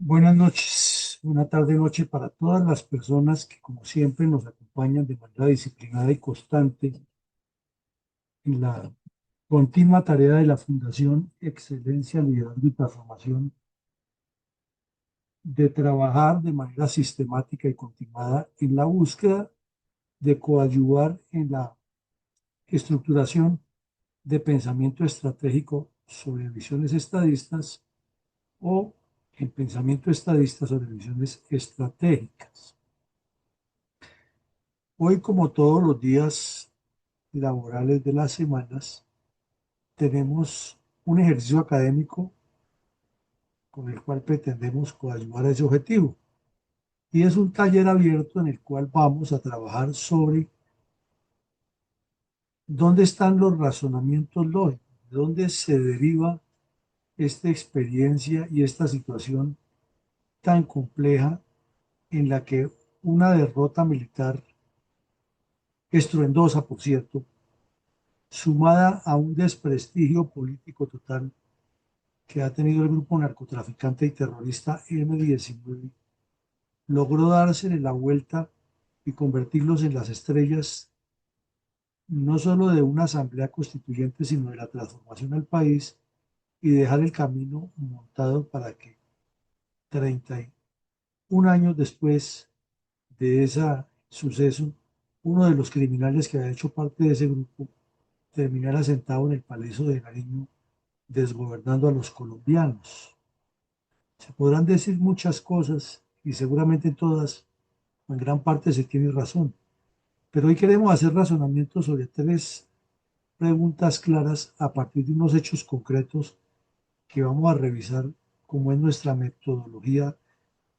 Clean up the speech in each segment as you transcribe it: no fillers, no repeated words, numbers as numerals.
Buenas noches, una tarde noche para todas las personas que como siempre nos acompañan de manera disciplinada y constante en la continua tarea de la Fundación Excelencia, Liderazgo y Transformación de trabajar de manera sistemática y continuada en la búsqueda de coadyuvar en la estructuración de pensamiento estratégico sobre visiones estadistas o en pensamiento estadista sobre visiones estratégicas. Hoy, como todos los días laborales de las semanas, tenemos un ejercicio académico con el cual pretendemos coadyuvar a ese objetivo. Y es un taller abierto en el cual vamos a trabajar sobre dónde están los razonamientos lógicos, de dónde se deriva esta experiencia y esta situación tan compleja en la que una derrota militar, estruendosa por cierto, sumada a un desprestigio político total que ha tenido el grupo narcotraficante y terrorista M-19, logró dársele la vuelta y convertirlos en las estrellas no solo de una asamblea constituyente, sino de la transformación del país y dejar el camino montado para que 31 años después de ese suceso, uno de los criminales que había hecho parte de ese grupo terminara sentado en el Palacio de Nariño desgobernando a los colombianos. Se podrán decir muchas cosas y seguramente todas, o en gran parte se tiene razón, pero hoy queremos hacer razonamientos sobre tres preguntas claras a partir de unos hechos concretos que vamos a revisar como es nuestra metodología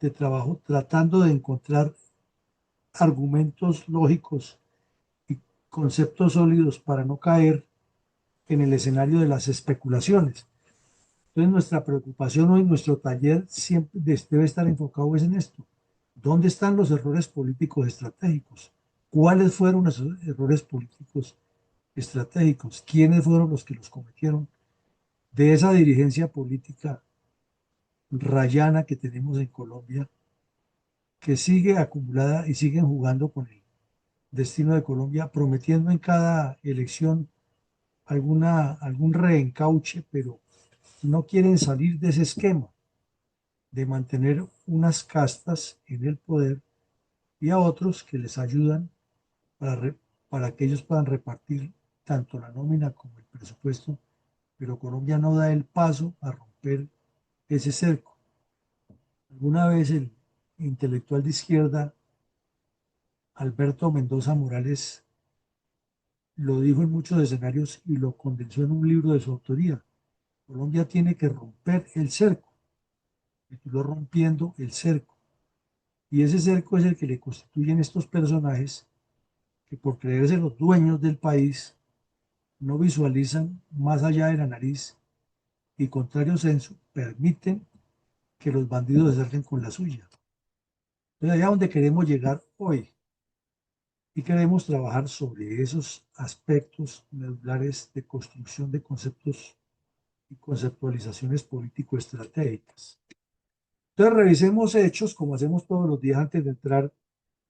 de trabajo, tratando de encontrar argumentos lógicos y conceptos sólidos para no caer en el escenario de las especulaciones. Entonces, nuestra preocupación hoy, nuestro taller siempre debe estar enfocado es en esto. ¿Dónde están los errores políticos estratégicos? ¿Cuáles fueron esos errores políticos estratégicos? ¿Quiénes fueron los que los cometieron? De esa dirigencia política rayana que tenemos en Colombia, que sigue acumulada y siguen jugando con el destino de Colombia, prometiendo en cada elección algún reencauche, pero no quieren salir de ese esquema de mantener unas castas en el poder y a otros que les ayudan para, para que ellos puedan repartir tanto la nómina como el presupuesto, pero Colombia no da el paso a romper ese cerco. Alguna vez el intelectual de izquierda Alberto Mendoza Morales lo dijo en muchos escenarios y lo condensó en un libro de su autoría. Colombia tiene que romper el cerco, tituló Rompiendo el cerco. Y ese cerco es el que le constituyen estos personajes que por creerse los dueños del país no visualizan más allá de la nariz y contrario censo permiten que los bandidos se acerquen con la suya. Entonces allá donde queremos llegar hoy y queremos trabajar sobre esos aspectos medulares de construcción de conceptos y conceptualizaciones político-estratégicas. Entonces revisemos hechos como hacemos todos los días antes de entrar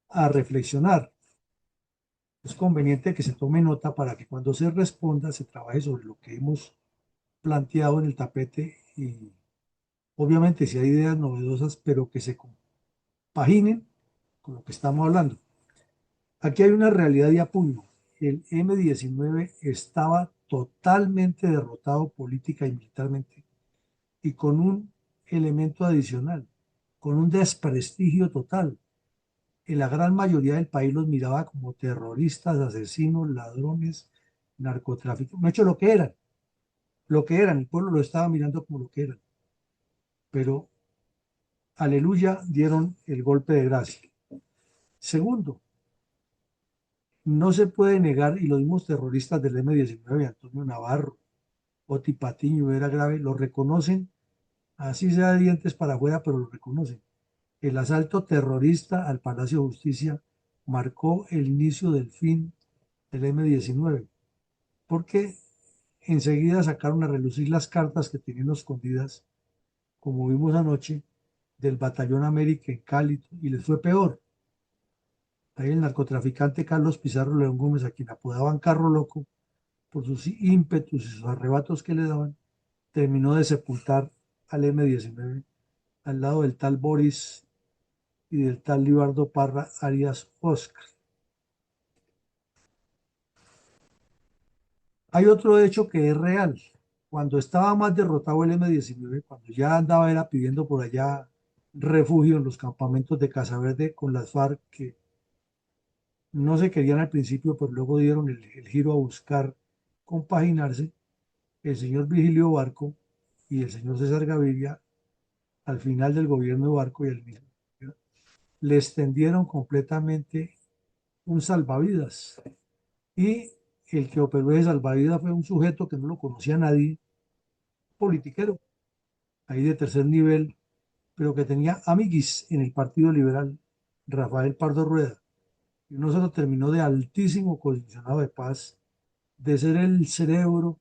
a reflexionar. Es conveniente que se tome nota para que cuando se responda se trabaje sobre lo que hemos planteado en el tapete y obviamente si hay ideas novedosas, pero que se compaginen con lo que estamos hablando. Aquí hay una realidad de apuño. El M-19 estaba totalmente derrotado política y militarmente y con un elemento adicional, con un desprestigio total. En la gran mayoría del país los miraba como terroristas, asesinos, ladrones, narcotráficos, no hecho lo que eran, el pueblo lo estaba mirando como lo que eran, pero aleluya, dieron el golpe de gracia. Segundo, no se puede negar, y los mismos terroristas del M-19, Antonio Navarro, Oti Patiño, Vera Grave, lo reconocen, así sea de dientes para afuera, pero lo reconocen. El asalto terrorista al Palacio de Justicia marcó el inicio del fin del M-19, porque enseguida sacaron a relucir las cartas que tenían escondidas, como vimos anoche, del Batallón América en Cali y les fue peor. Ahí el narcotraficante Carlos Pizarro León Gómez, a quien apodaban Carro Loco, por sus ímpetus y sus arrebatos que le daban, terminó de sepultar al M-19 al lado del tal Boris y del tal Libardo Parra Arias Oscar. Hay otro hecho que es real. Cuando estaba más derrotado el M-19, cuando ya andaba era pidiendo por allá refugio en los campamentos de Casaverde con las FARC, que no se querían al principio, pero luego dieron el giro a buscar compaginarse, el señor Vigilio Barco y el señor César Gaviria, al final del gobierno de Barco y el mismo, le extendieron completamente un salvavidas. Y el que operó ese salvavidas fue un sujeto que no lo conocía nadie, politiquero, ahí de tercer nivel, pero que tenía amiguis en el Partido Liberal, Rafael Pardo Rueda. Y no solo terminó de altísimo comisionado de paz, de ser el cerebro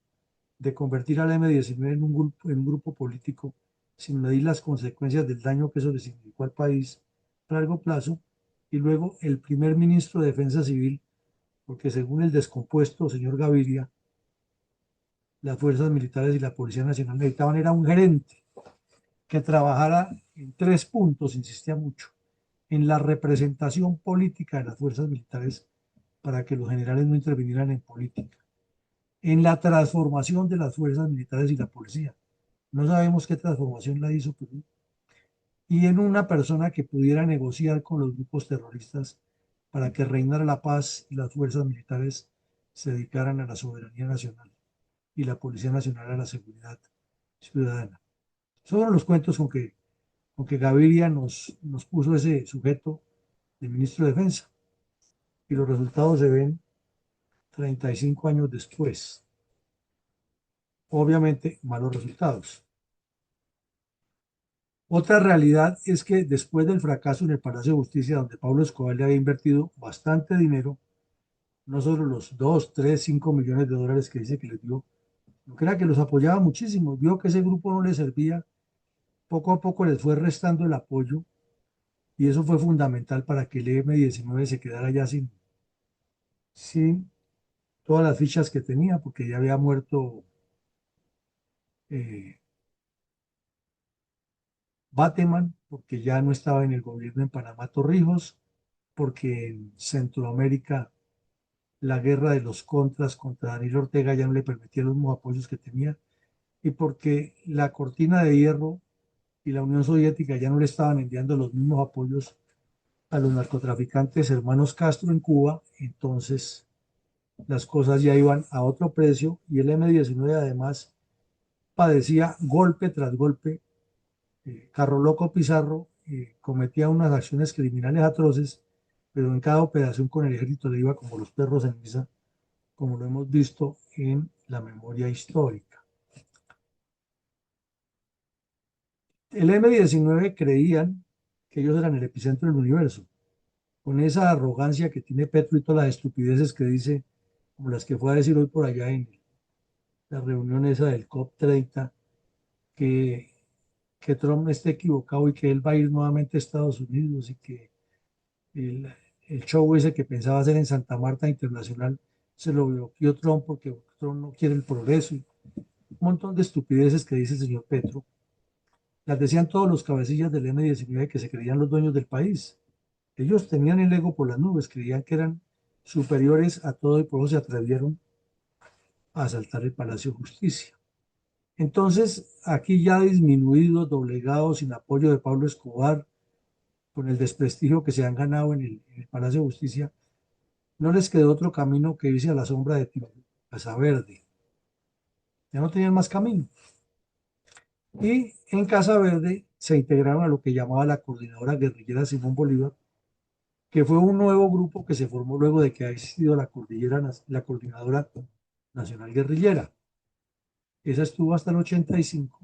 de convertir al M-19 en un grupo político sin medir las consecuencias del daño que eso le significó al país a largo plazo, y luego el primer ministro de Defensa Civil, porque según el descompuesto señor Gaviria, las fuerzas militares y la Policía Nacional necesitaban era un gerente que trabajara en tres puntos, insistía mucho, en la representación política de las fuerzas militares para que los generales no intervinieran en política, en la transformación de las fuerzas militares y la policía. No sabemos qué transformación la hizo Perú. Y en una persona que pudiera negociar con los grupos terroristas para que reinara la paz y las fuerzas militares se dedicaran a la soberanía nacional y la Policía Nacional a la seguridad ciudadana. Son los cuentos con que Gaviria nos puso ese sujeto de ministro de Defensa, y los resultados se ven 35 años después. Obviamente, malos resultados. Otra realidad es que después del fracaso en el Palacio de Justicia, donde Pablo Escobar le había invertido bastante dinero, no solo los 2, 3, 5 millones de dólares que dice que les dio, no que era que los apoyaba muchísimo, vio que ese grupo no le servía, poco a poco les fue restando el apoyo, y eso fue fundamental para que el M-19 se quedara ya sin todas las fichas que tenía, porque ya había muerto eh, Bateman, porque ya no estaba en el gobierno en Panamá Torrijos, porque en Centroamérica la guerra de los contras contra Daniel Ortega ya no le permitía los mismos apoyos que tenía, y porque la cortina de hierro y la Unión Soviética ya no le estaban enviando los mismos apoyos a los narcotraficantes hermanos Castro en Cuba. Entonces las cosas ya iban a otro precio, y el M-19 además padecía golpe tras golpe. Carro Loco Pizarro cometía unas acciones criminales atroces, pero en cada operación con el ejército le iba como los perros en misa, como lo hemos visto en la memoria histórica. El M-19 creían que ellos eran el epicentro del universo, con esa arrogancia que tiene Petro y todas las estupideces que dice, como las que fue a decir hoy por allá en la reunión esa del COP30, que, que Trump esté equivocado y que él va a ir nuevamente a Estados Unidos, y que el, el show ese que pensaba hacer en Santa Marta Internacional se lo bloqueó Trump porque Trump no quiere el progreso, y un montón de estupideces que dice el señor Petro. Las decían todos los cabecillas del M-19 que se creían los dueños del país. Ellos tenían el ego por las nubes, creían que eran superiores a todo, y por eso se atrevieron a asaltar el Palacio de Justicia. Entonces, aquí ya disminuidos, doblegados, sin apoyo de Pablo Escobar, con el desprestigio que se han ganado en el Palacio de Justicia, no les quedó otro camino que irse a la sombra de Casa Verde. Ya no tenían más camino. Y en Casa Verde se integraron a lo que llamaba la Coordinadora Guerrillera Simón Bolívar, que fue un nuevo grupo que se formó luego de que ha existido la Coordinadora Nacional Guerrillera. Esa estuvo hasta el 85,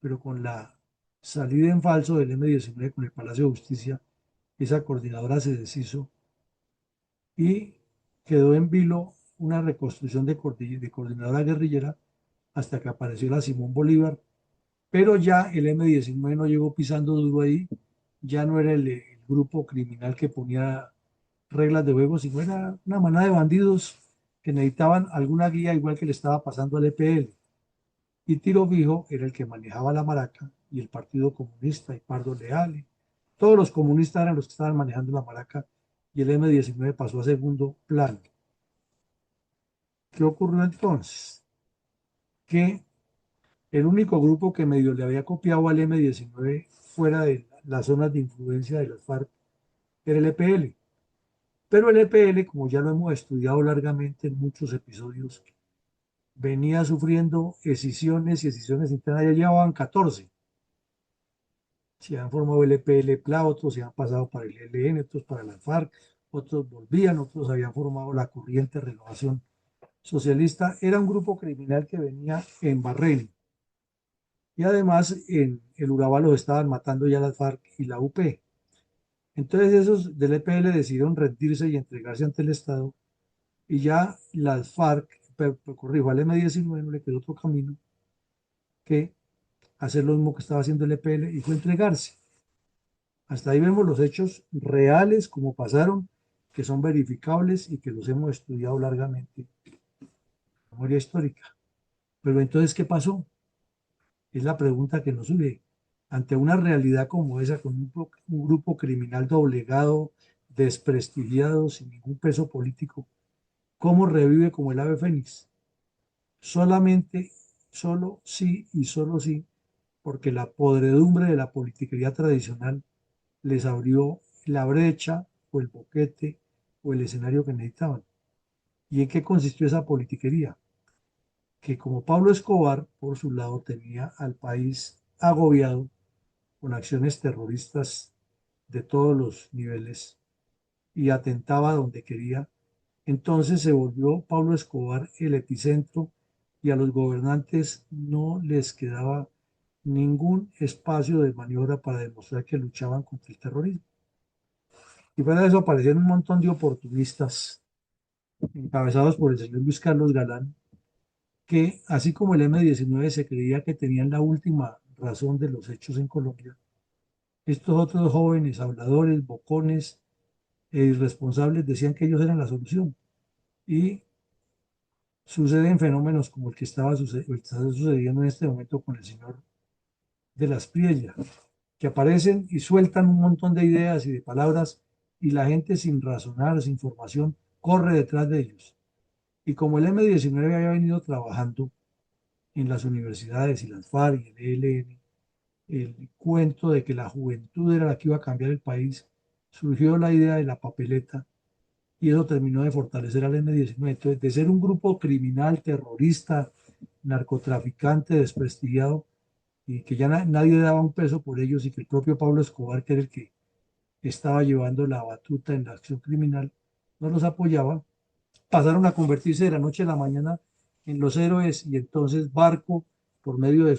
pero con la salida en falso del M-19 con el Palacio de Justicia, esa coordinadora se deshizo y quedó en vilo una reconstrucción de coordinadora guerrillera hasta que apareció la Simón Bolívar, Pero ya el M-19 no llegó pisando duro ahí, ya no era el grupo criminal que ponía reglas de juego, sino era una manada de bandidos que necesitaban alguna guía igual que le estaba pasando al EPL. Y Tiro Fijo era el que manejaba la maraca y el Partido Comunista y Pardo Leal. Todos los comunistas eran los que estaban manejando la maraca y el M-19 pasó a segundo plano. ¿Qué ocurrió entonces? Que el único grupo que medio le había copiado al M-19 fuera de las zonas de influencia de las FARC era el EPL. Pero el EPL, como ya lo hemos estudiado largamente en muchos episodios, venía sufriendo escisiones y escisiones internas, ya llevaban 14. Se han formado el EPL PLA, otros se han pasado para el ELN, otros para la FARC, otros volvían, otros habían formado la corriente Renovación Socialista. Era un grupo criminal que venía en Bahrein. Y además en el Urabá los estaban matando ya las FARC y la UP. Entonces esos del EPL decidieron rendirse y entregarse ante el Estado y ya las FARC, corrijo, al M-19 no le quedó otro camino que hacer lo mismo que estaba haciendo el EPL y fue entregarse. Hasta ahí vemos los hechos reales como pasaron, que son verificables y que los hemos estudiado largamente en memoria histórica. Pero entonces, ¿qué pasó? Es la pregunta que nos sube. Ante una realidad como esa, con un grupo criminal doblegado, desprestigiado, sin ningún peso político, ¿cómo revive como el ave fénix? Solamente, solo sí y solo sí, porque la podredumbre de la politiquería tradicional les abrió la brecha o el boquete o el escenario que necesitaban. ¿Y en qué consistió esa politiquería? Que como Pablo Escobar, por su lado, tenía al país agobiado con acciones terroristas de todos los niveles y atentaba donde quería, entonces se volvió Pablo Escobar el epicentro y a los gobernantes no les quedaba ningún espacio de maniobra para demostrar que luchaban contra el terrorismo. Y para eso aparecieron un montón de oportunistas encabezados por el señor Luis Carlos Galán, que así como el M-19 se creía que tenían la última razón de los hechos en Colombia, estos otros jóvenes habladores, bocones e irresponsables decían que ellos eran la solución. Y suceden fenómenos como el que está sucediendo en este momento con el señor de las Priellas, que aparecen y sueltan un montón de ideas y de palabras y la gente sin razonar, sin formación, corre detrás de ellos. Y como el M-19 había venido trabajando en las universidades y las FARC y el ELN, el cuento de que la juventud era la que iba a cambiar el país, surgió la idea de la papeleta y eso terminó de fortalecer al M-19. Entonces, de ser un grupo criminal, terrorista, narcotraficante, desprestigiado, y que ya nadie daba un peso por ellos y que el propio Pablo Escobar, que era el que estaba llevando la batuta en la acción criminal, no los apoyaba, pasaron a convertirse de la noche a la mañana en los héroes y entonces Barco, por medio de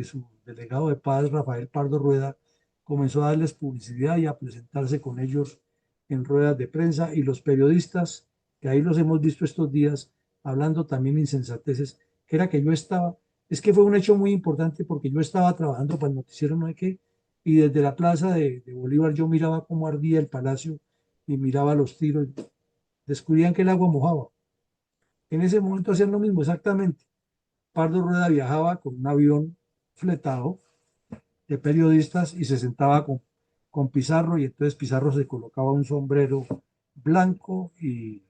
su delegado de paz, Rafael Pardo Rueda, comenzó a darles publicidad y a presentarse con ellos en ruedas de prensa y los periodistas, que ahí los hemos visto estos días, hablando también insensateces, que era que yo estaba, es que fue un hecho muy importante porque yo estaba trabajando para el noticiero no hay qué, y desde la plaza de Bolívar yo miraba cómo ardía el palacio y miraba los tiros, descubrían que el agua mojaba. En ese momento hacían lo mismo, exactamente. Pardo Rueda viajaba con un avión fletado de periodistas y se sentaba con Pizarro y entonces Pizarro se colocaba un sombrero blanco y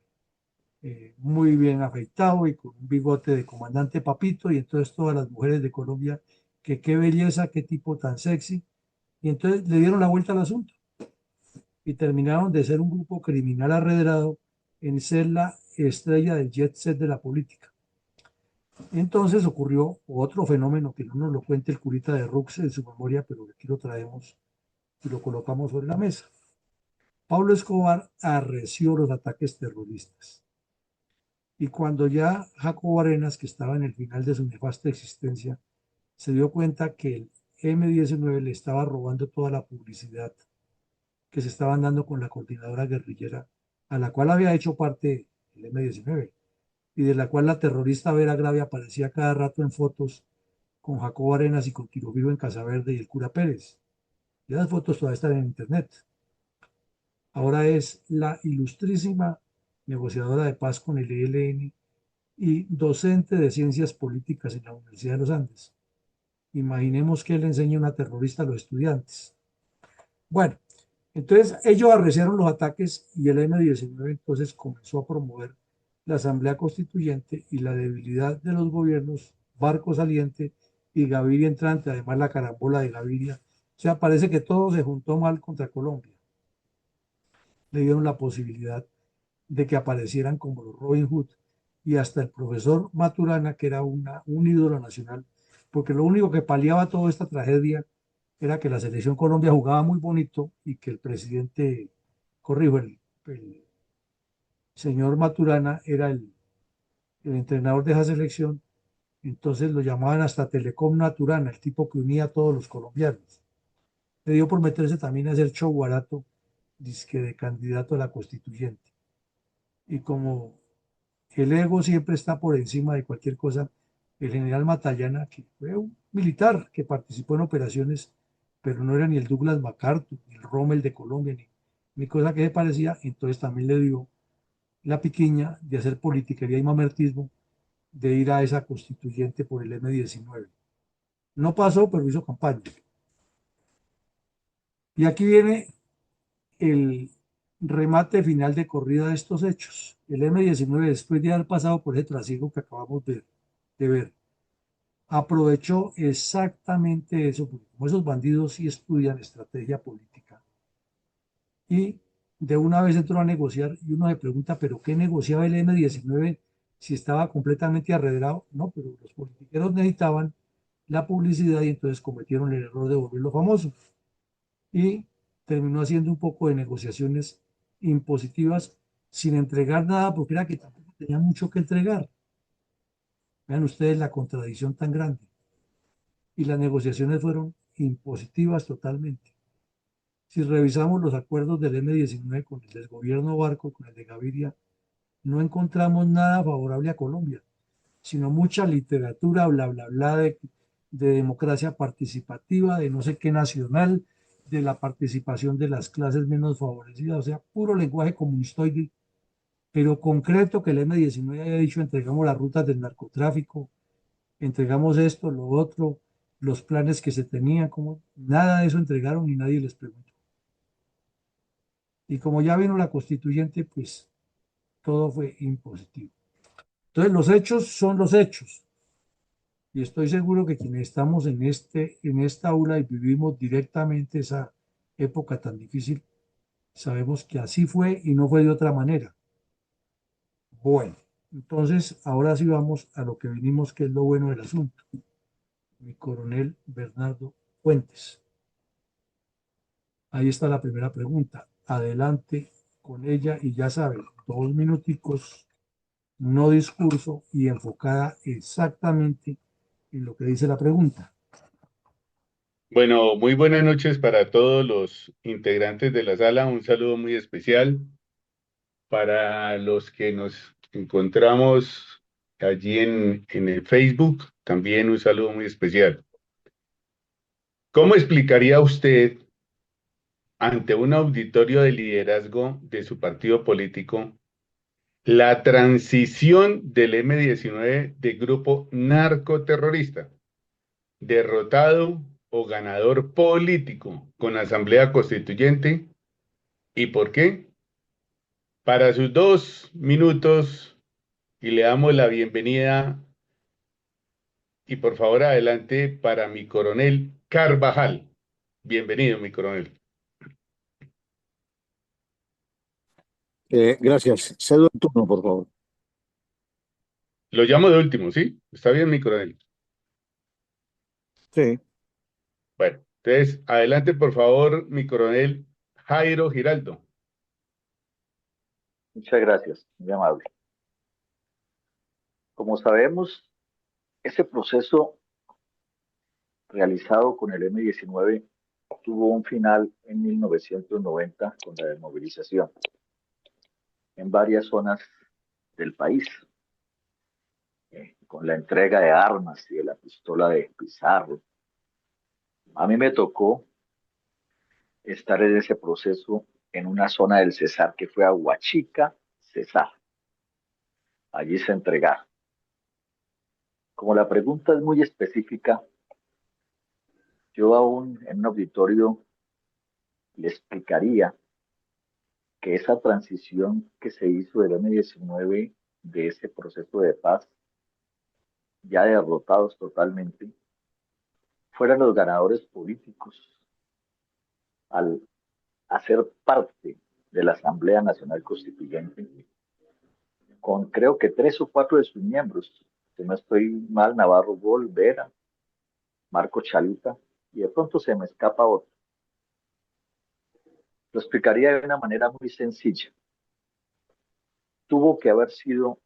muy bien afeitado y con un bigote de comandante Papito y entonces todas las mujeres de Colombia, que qué belleza, qué tipo tan sexy. Y entonces le dieron la vuelta al asunto y terminaron de ser un grupo criminal arredrado en ser la estrella del jet set de la política. Entonces ocurrió otro fenómeno que no nos lo cuenta el curita de Rux en su memoria, pero aquí lo traemos y lo colocamos sobre la mesa. Pablo Escobar arreció los ataques terroristas. Y cuando ya Jacobo Arenas, que estaba en el final de su nefasta existencia, se dio cuenta que el M-19 le estaba robando toda la publicidad que se estaban dando con la coordinadora guerrillera, a la cual había hecho parte el M-19, y de la cual la terrorista Vera Gravia aparecía cada rato en fotos con Jacobo Arenas y con Tiro Vivo en Casaverde y el cura Pérez. Y las fotos todavía están en internet. Ahora es la ilustrísima negociadora de paz con el ELN y docente de ciencias políticas en la Universidad de los Andes. Imaginemos que él enseña a una terrorista a los estudiantes. Bueno, entonces ellos arreciaron los ataques y el M-19 entonces comenzó a promover la Asamblea Constituyente y la debilidad de los gobiernos, Barco saliente y Gaviria entrante, además la carambola de Gaviria. O sea, parece que todo se juntó mal contra Colombia. Le dieron la posibilidad de que aparecieran como los Robin Hood y hasta el profesor Maturana, que era un ídolo nacional, porque lo único que paliaba toda esta tragedia era que la selección Colombia jugaba muy bonito y que el presidente, corrijo, el señor Maturana era el entrenador de esa selección, entonces lo llamaban hasta Telecom Maturana, el tipo que unía a todos los colombianos. Le dio por meterse también a hacer show barato, disque de candidato a la constituyente. Y como el ego siempre está por encima de cualquier cosa, el general Matallana, que fue un militar que participó en operaciones, pero no era ni el Douglas MacArthur, ni el Rommel de Colombia, ni cosa que se parecía, entonces también le dio la piquiña de hacer politiquería y mamertismo, de ir a esa constituyente por el M-19. No pasó, pero hizo campaña. Y aquí viene el remate final de corrida de estos hechos. El M-19, después de haber pasado por ese trasiego que acabamos de ver, aprovechó exactamente eso, porque como esos bandidos sí estudian estrategia política, y de una vez entró a negociar y uno se pregunta, ¿pero qué negociaba el M-19 si estaba completamente arredrado? No, pero los politiqueros necesitaban la publicidad y entonces cometieron el error de volverlo famoso y terminó haciendo un poco de negociaciones impositivas sin entregar nada porque era que tampoco tenía mucho que entregar. Vean ustedes la contradicción tan grande. Y las negociaciones fueron impositivas totalmente. Si revisamos los acuerdos del M-19 con el del gobierno Barco, con el de Gaviria, no encontramos nada favorable a Colombia, sino mucha literatura, bla, bla, bla, de democracia participativa, de no sé qué nacional, de la participación de las clases menos favorecidas, o sea, puro lenguaje comunistoide, pero concreto que el M-19 haya dicho, entregamos las rutas del narcotráfico, entregamos esto, lo otro, los planes que se tenían, como nada de eso entregaron y nadie les preguntó. Y como ya vino la constituyente, pues todo fue impositivo. Entonces los hechos son los hechos. Y estoy seguro que quienes estamos en esta aula y vivimos directamente esa época tan difícil, sabemos que así fue y no fue de otra manera. Bueno, entonces ahora sí vamos a lo que venimos, que es lo bueno del asunto. Mi coronel Bernardo Fuentes. Ahí está la primera pregunta. Adelante con ella y ya saben, 2 minuticos, no discurso y enfocada exactamente en lo que dice la pregunta. Bueno, muy buenas noches para todos los integrantes de la sala. Un saludo muy especial para los que nos encontramos allí en el Facebook. También un saludo muy especial. ¿Cómo explicaría usted ante un auditorio de liderazgo de su partido político la transición del M-19 de grupo narcoterrorista, derrotado o ganador político con asamblea constituyente? ¿Y por qué? Para sus 2 minutos y le damos la bienvenida y por favor adelante para mi coronel Carvajal. Bienvenido, mi coronel. Gracias. Cedo el turno, por favor. Lo llamo de último, ¿sí? ¿Está bien, mi coronel? Sí. Bueno, entonces adelante por favor, mi coronel Jairo Giraldo. Muchas gracias, muy amable. Como sabemos, ese proceso realizado con el M-19 tuvo un final en 1990 con la desmovilización en varias zonas del país. con la entrega de armas y de la pistola de Pizarro. A mí me tocó estar en ese proceso en una zona del Cesar que fue Aguachica, Cesar. Allí se entregaron. Como la pregunta es muy específica, yo aún en un auditorio le explicaría que esa transición que se hizo del M-19 de ese proceso de paz, ya derrotados totalmente, fueran los ganadores políticos al hacer parte de la Asamblea Nacional Constituyente, con creo que 3 o 4 de sus miembros, si no estoy mal, Navarro Gol, Vera, Marco Chalita, y de pronto se me escapa otro. Lo explicaría de una manera muy sencilla. Tuvo que haber sido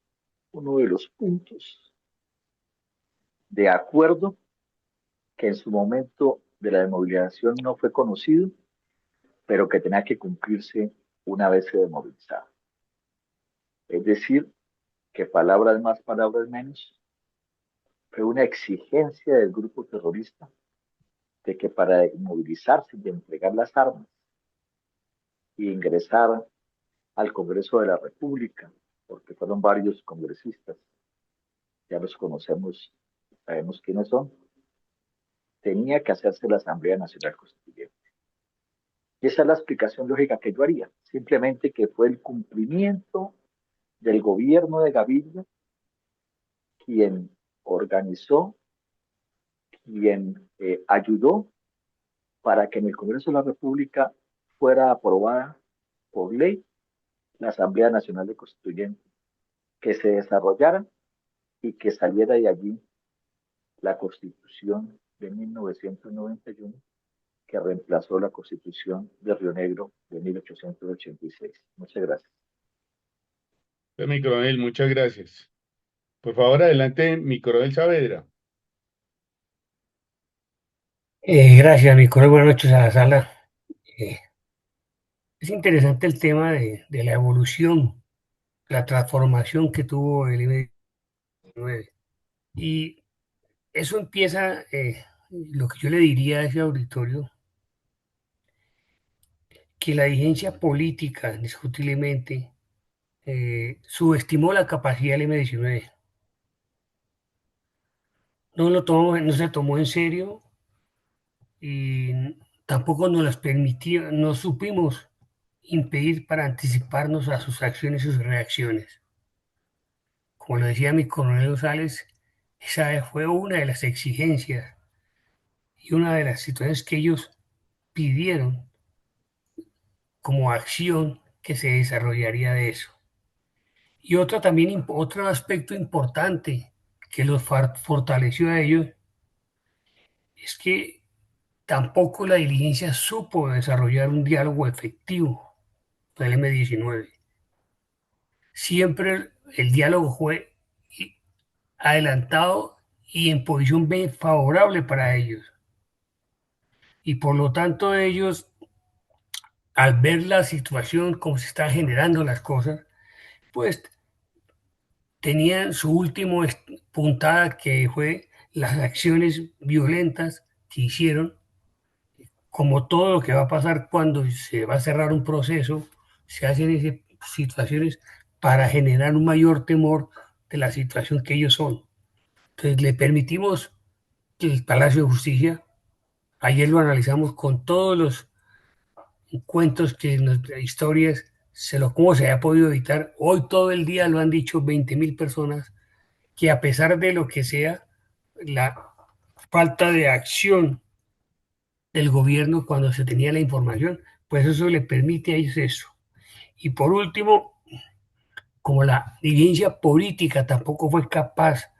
uno de los puntos de acuerdo que en su momento de la desmovilización no fue conocido, pero que tenía que cumplirse una vez se desmovilizaba. Es decir, que palabras más, palabras menos, fue una exigencia del grupo terrorista de que para desmovilizarse y entregar las armas e ingresar al Congreso de la República, porque fueron varios congresistas, ya los conocemos, sabemos quiénes son, tenía que hacerse la Asamblea Nacional Constituyente. Y esa es la explicación lógica que yo haría, simplemente que fue el cumplimiento del gobierno de Gaviria quien organizó, quien ayudó para que en el Congreso de la República fuera aprobada por ley la Asamblea Nacional de Constituyentes, que se desarrollara y que saliera de allí la Constitución de 1991, que reemplazó la Constitución de Río Negro de 1886. Muchas gracias. Mi coronel, muchas gracias. Por favor, adelante, mi coronel Saavedra. Gracias, mi coronel. Buenas noches a la sala. Es interesante el tema de la evolución, la transformación que tuvo el M-19. Y eso empieza, lo que yo le diría a ese auditorio, que la dirigencia política, indiscutiblemente, subestimó la capacidad del M-19. No se tomó en serio y tampoco nos las permitió, no supimos impedir para anticiparnos a sus acciones y sus reacciones. Como lo decía mi coronel González, esa fue una de las exigencias y una de las situaciones que ellos pidieron como acción que se desarrollaría de eso. Y otro aspecto importante que los fortaleció a ellos es que tampoco la diligencia supo desarrollar un diálogo efectivo con el M-19. Siempre el diálogo fue adelantado y en posición favorable para ellos. Y por lo tanto ellos, al ver la situación, como se están generando las cosas, pues tenían su último puntada, que fue las acciones violentas que hicieron, como todo lo que va a pasar cuando se va a cerrar un proceso, se hacen esas situaciones para generar un mayor temor de la situación que ellos son. Entonces le permitimos que el Palacio de Justicia, ayer lo analizamos con todos los cuentos historias, cómo se ha podido evitar. Hoy todo el día lo han dicho 20.000 personas, que a pesar de lo que sea, la falta de acción del gobierno cuando se tenía la información, pues eso le permite a ellos eso. Y por último, como la dirigencia política tampoco fue capaz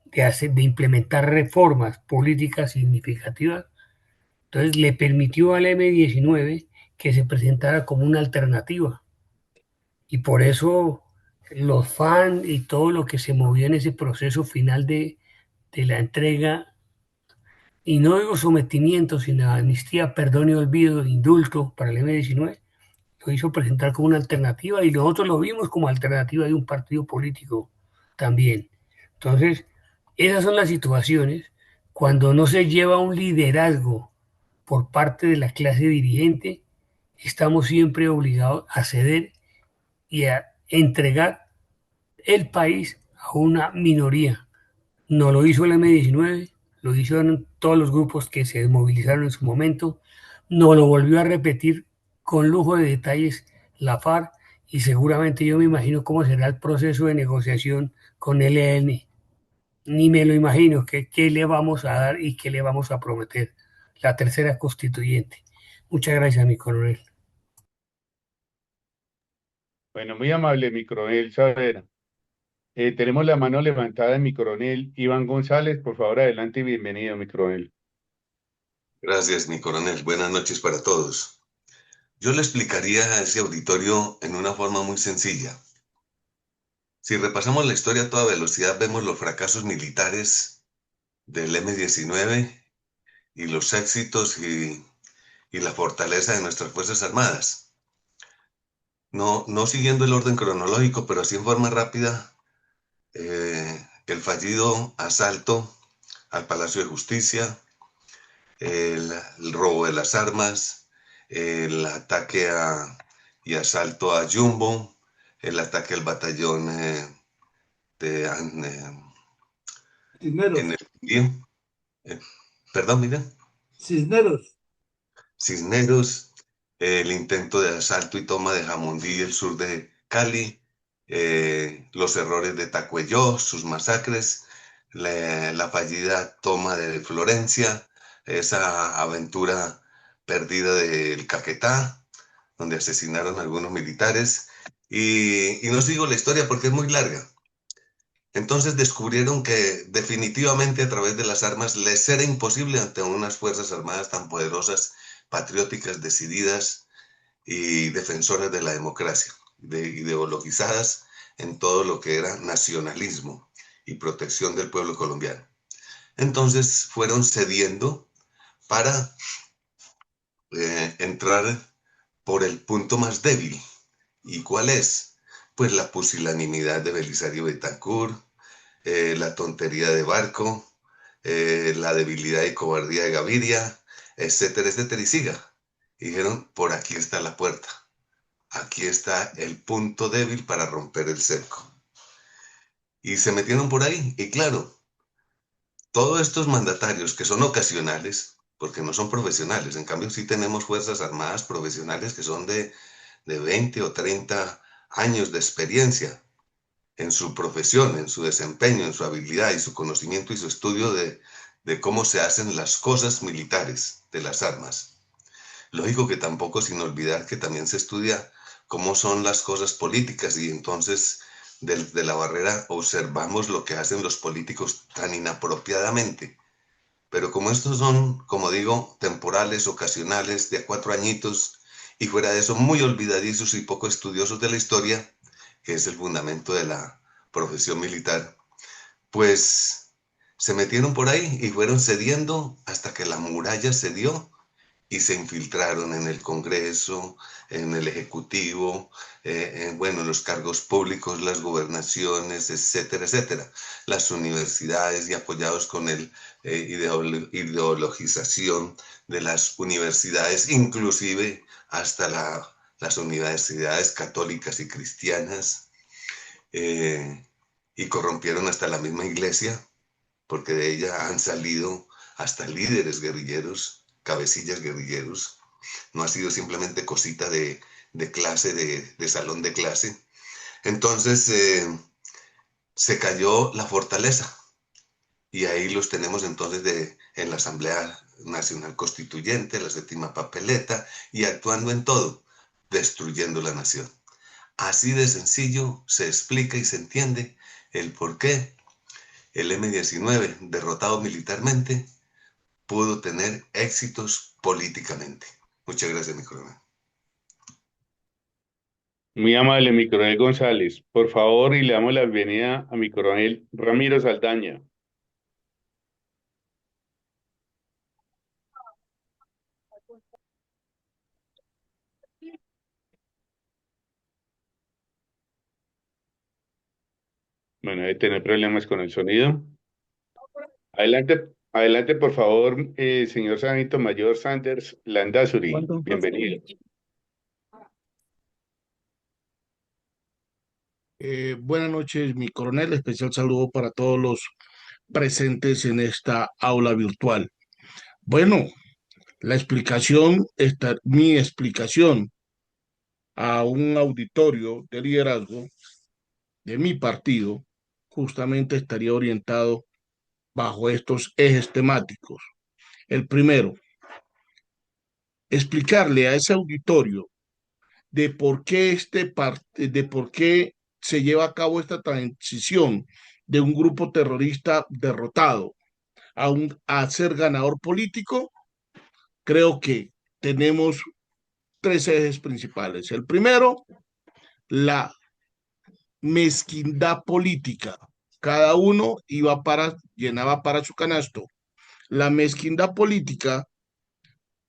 de implementar reformas políticas significativas, entonces le permitió al M-19 que se presentara como una alternativa. Y por eso los fans y todo lo que se movió en ese proceso final de la entrega, y no digo sometimiento, sino amnistía, perdón y olvido, indulto para el M-19, lo hizo presentar como una alternativa y nosotros lo vimos como alternativa de un partido político también. Entonces, Esas son las situaciones cuando no se lleva un liderazgo por parte de la clase dirigente, estamos siempre obligados a ceder y a entregar el país a una minoría. No lo hizo el M-19, lo hicieron todos los grupos que se movilizaron en su momento, no lo volvió a repetir con lujo de detalles la FARC y seguramente yo me imagino cómo será el proceso de negociación con el ELN. Ni me lo imagino qué le vamos a dar y qué le vamos a prometer. La tercera constituyente. Muchas gracias, mi coronel. Bueno, muy amable, mi coronel Saavedra. Tenemos la mano levantada de mi coronel Iván González. Por favor, adelante y bienvenido, mi coronel. Gracias, mi coronel. Buenas noches para todos. Yo le explicaría a ese auditorio en una forma muy sencilla. Si repasamos la historia a toda velocidad, vemos los fracasos militares del M-19 y los éxitos y la fortaleza de nuestras Fuerzas Armadas. No siguiendo el orden cronológico, pero así en forma rápida, el fallido asalto al Palacio de Justicia, el robo de las armas, el ataque y asalto a Jumbo, el ataque al batallón de, en Cisneros, el Quindío, eh, perdón, miren, Cisneros. Cisneros, el intento de asalto y toma de Jamundí, el sur de Cali, los errores de Tacuelló, sus masacres, la fallida toma de Florencia, esa aventura perdida del Caquetá, donde asesinaron a algunos militares. Y no sigo la historia porque es muy larga. Entonces descubrieron que definitivamente a través de las armas les era imposible ante unas fuerzas armadas tan poderosas, patrióticas, decididas y defensoras de la democracia, ideologizadas en todo lo que era nacionalismo y protección del pueblo colombiano. Entonces fueron cediendo para entrar por el punto más débil. ¿Y cuál es? Pues la pusilanimidad de Belisario Betancourt, la tontería de Barco, la debilidad y cobardía de Gaviria, etcétera, etcétera, y siga. Y dijeron, por aquí está la puerta, aquí está el punto débil para romper el cerco. Y se metieron por ahí, y claro, todos estos mandatarios que son ocasionales, porque no son profesionales, en cambio sí tenemos fuerzas armadas profesionales que son de 20 o 30 años de experiencia, en su profesión, en su desempeño, en su habilidad y su conocimiento y su estudio de cómo se hacen las cosas militares de las armas. Lógico que tampoco sin olvidar que también se estudia cómo son las cosas políticas y entonces de la barrera observamos lo que hacen los políticos tan inapropiadamente. Pero como estos son, como digo, temporales, ocasionales, de a 4 añitos, y fuera de eso muy olvidadizos y poco estudiosos de la historia, que es el fundamento de la profesión militar, pues se metieron por ahí y fueron cediendo hasta que la muralla cedió y se infiltraron en el Congreso, en el Ejecutivo, bueno, los cargos públicos, las gobernaciones, etcétera, etcétera, las universidades y apoyados con el ideologización de las universidades, inclusive hasta las universidades católicas y cristianas, eh, y corrompieron hasta la misma iglesia, porque de ella han salido hasta líderes guerrilleros, cabecillas guerrilleros. No ha sido simplemente cosita de clase, de salón de clase. Entonces se cayó la fortaleza y ahí los tenemos entonces en la Asamblea Nacional Constituyente, la séptima papeleta y actuando en todo, destruyendo la nación. Así de sencillo se explica y se entiende el por qué el M-19, derrotado militarmente, pudo tener éxitos políticamente. Muchas gracias, mi coronel. Muy amable, mi coronel González. Por favor, y le damos la bienvenida a mi coronel Ramiro Saldaña. Bueno, debe tener problemas con el sonido. Adelante, adelante, por favor, señor Sargento Mayor Sanders Landazuri. ¿Cuánto? Bienvenido. Buenas noches, mi coronel. Especial saludo para todos los presentes en esta aula virtual. Bueno, mi explicación a un auditorio de liderazgo de mi partido justamente estaría orientado bajo estos ejes temáticos. El primero, explicarle a ese auditorio de por qué se lleva a cabo esta transición de un grupo terrorista derrotado a ser ganador político. Creo que tenemos tres ejes principales. El primero, la mezquindad política. Cada uno llenaba para su canasto. La mezquindad política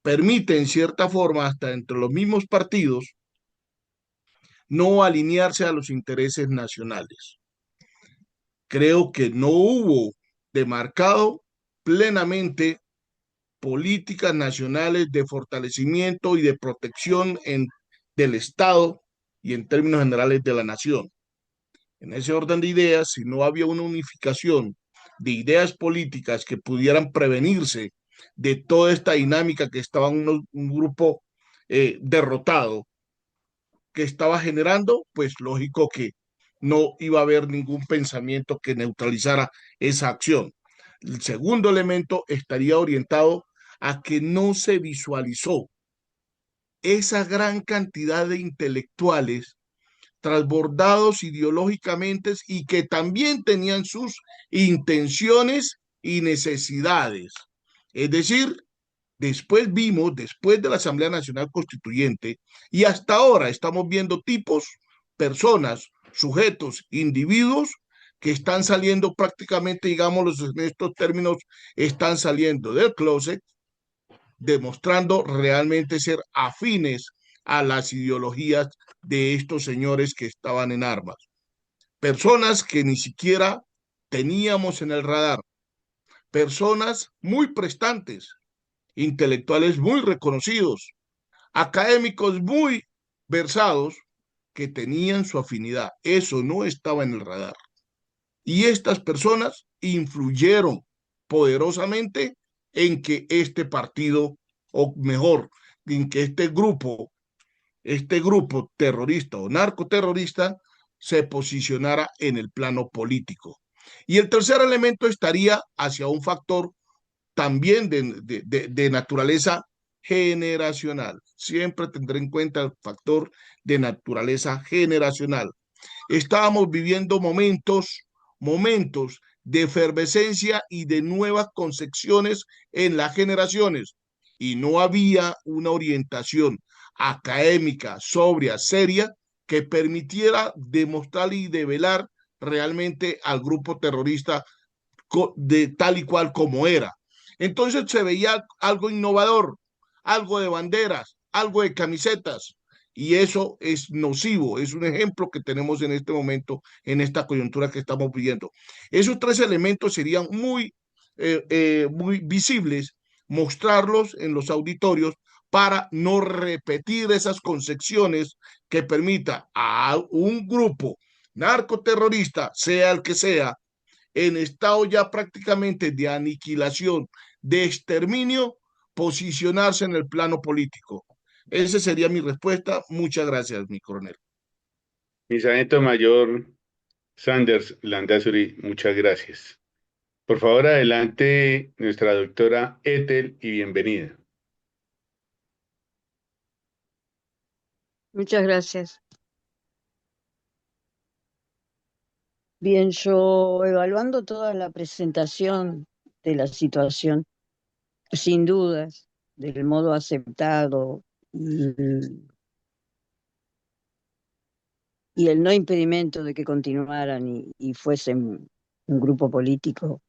permite, en cierta forma, hasta entre los mismos partidos, no alinearse a los intereses nacionales. Creo que no hubo demarcado plenamente políticas nacionales de fortalecimiento y de protección del Estado y en términos generales de la nación. En ese orden de ideas, si no había una unificación de ideas políticas que pudieran prevenirse de toda esta dinámica que estaba un grupo derrotado, que estaba generando, pues lógico que no iba a haber ningún pensamiento que neutralizara esa acción. El segundo elemento estaría orientado a que no se visualizó esa gran cantidad de intelectuales transbordados ideológicamente y que también tenían sus intenciones y necesidades. Es decir, después de la Asamblea Nacional Constituyente, y hasta ahora estamos viendo tipos, personas, sujetos, individuos que están saliendo prácticamente, digámoslo en estos términos, están saliendo del closet, demostrando realmente ser afines a las ideologías de estos señores que estaban en armas. Personas que ni siquiera teníamos en el radar, personas muy prestantes, intelectuales muy reconocidos, académicos muy versados que tenían su afinidad. Eso no estaba en el radar. Y estas personas influyeron poderosamente en que este partido, o mejor, en que este grupo terrorista o narcoterrorista se posicionara en el plano político. Y el tercer elemento estaría hacia un factor también de naturaleza generacional. Siempre tendré en cuenta el factor de naturaleza generacional. Estábamos viviendo momentos de efervescencia y de nuevas concepciones en las generaciones y no había una orientación académica, sobria, seria, que permitiera demostrar y develar realmente al grupo terrorista de tal y cual como era. Entonces se veía algo innovador, algo de banderas, algo de camisetas, y eso es nocivo, es un ejemplo que tenemos en este momento, en esta coyuntura que estamos viviendo. Esos tres elementos serían muy visibles, mostrarlos en los auditorios para no repetir esas concepciones que permita a un grupo narcoterrorista, sea el que sea, en estado ya prácticamente de aniquilación, de exterminio, posicionarse en el plano político. Esa sería mi respuesta. Muchas gracias, mi coronel. Mi Sargento Mayor Sanders Landazuri, muchas gracias. Por favor, adelante, nuestra doctora Ethel, y bienvenida. Muchas gracias. Bien, yo evaluando toda la presentación de la situación, sin dudas, del modo aceptado y el no impedimento de que continuaran y fuesen un grupo político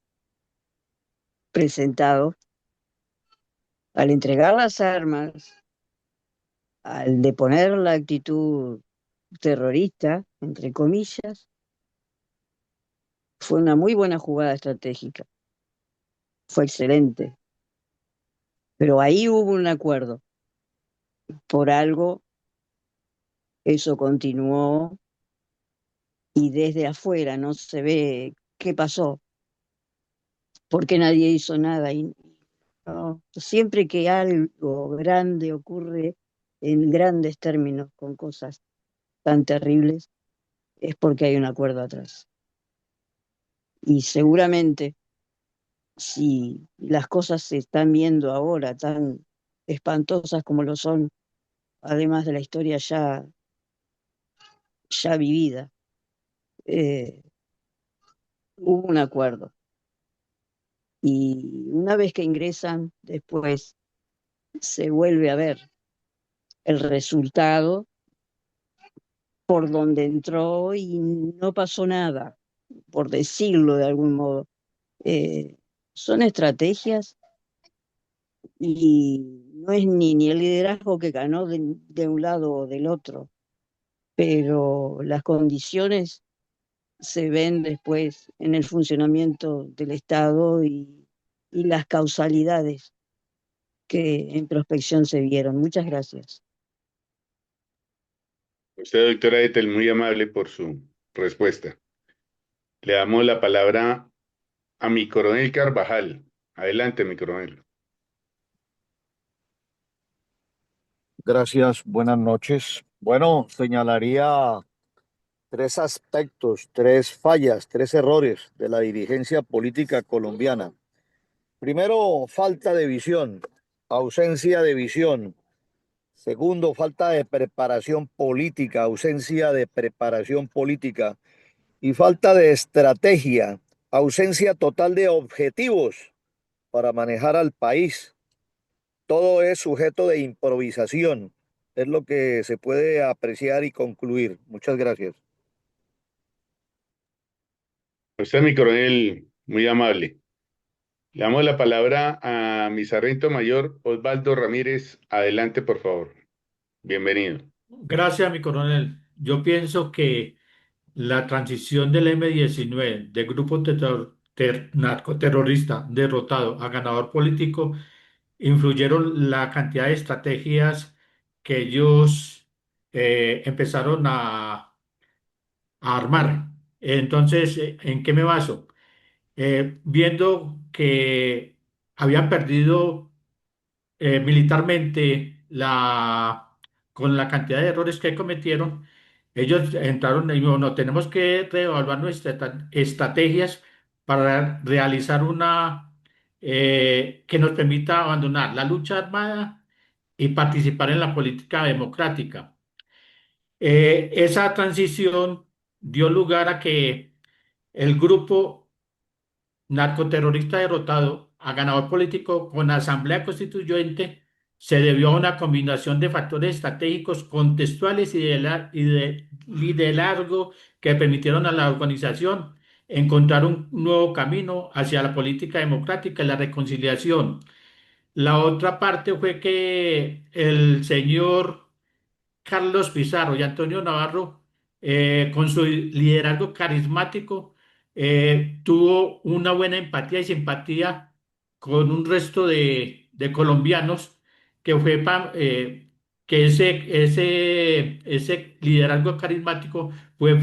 presentado, al entregar las armas, al deponer la actitud terrorista, entre comillas, fue una muy buena jugada estratégica. fue excelente. Pero ahí hubo un acuerdo. Por algo eso continuó y desde afuera no se ve qué pasó, porque nadie hizo nada. Y no, siempre que algo grande ocurre en grandes términos con cosas tan terribles, es porque hay un acuerdo atrás. Y seguramente, si las cosas se están viendo ahora tan espantosas como lo son, además de la historia ya vivida, eh, hubo un acuerdo. Y una vez que ingresan, después se vuelve a ver el resultado por donde entró y no pasó nada, por decirlo de algún modo. Eh, Son estrategias y no es ni el liderazgo que ganó de un lado o del otro, pero las condiciones se ven después en el funcionamiento del Estado y las causalidades que en prospección se vieron. Muchas gracias. Usted, doctora Ethel, muy amable por su respuesta. Le damos la palabra a mi coronel Carvajal. Adelante, mi coronel. Gracias, buenas noches. Bueno, señalaría tres aspectos, tres fallas, tres errores de la dirigencia política colombiana. Primero, falta de visión, ausencia de visión. Segundo, falta de preparación política, ausencia de preparación política. Y falta de estrategia, ausencia total de objetivos para manejar al país. Todo es sujeto de improvisación. Es lo que se puede apreciar y concluir. Muchas gracias. Usted, mi coronel, muy amable. Le damos la palabra a mi sargento mayor Osvaldo Ramírez. Adelante, por favor. Bienvenido. Gracias, mi coronel. Yo pienso que la transición del M-19 de grupo narcoterrorista derrotado a ganador político influyeron la cantidad de estrategias que ellos empezaron a armar. Entonces, ¿en qué me baso? Viendo que habían perdido militarmente con la cantidad de errores que cometieron, ellos entraron y dijeron, no, tenemos que reevaluar nuestras estrategias para realizar una que nos permita abandonar la lucha armada y participar en la política democrática. Esa transición dio lugar a que el grupo narcoterrorista derrotado a ganador político con asamblea constituyente se debió a una combinación de factores estratégicos contextuales y de liderazgo que permitieron a la organización encontrar un nuevo camino hacia la política democrática y la reconciliación. La otra parte fue que el señor Carlos Pizarro y Antonio Navarro, con su liderazgo carismático, tuvo una buena empatía y simpatía con un resto de colombianos que fue que ese liderazgo carismático fue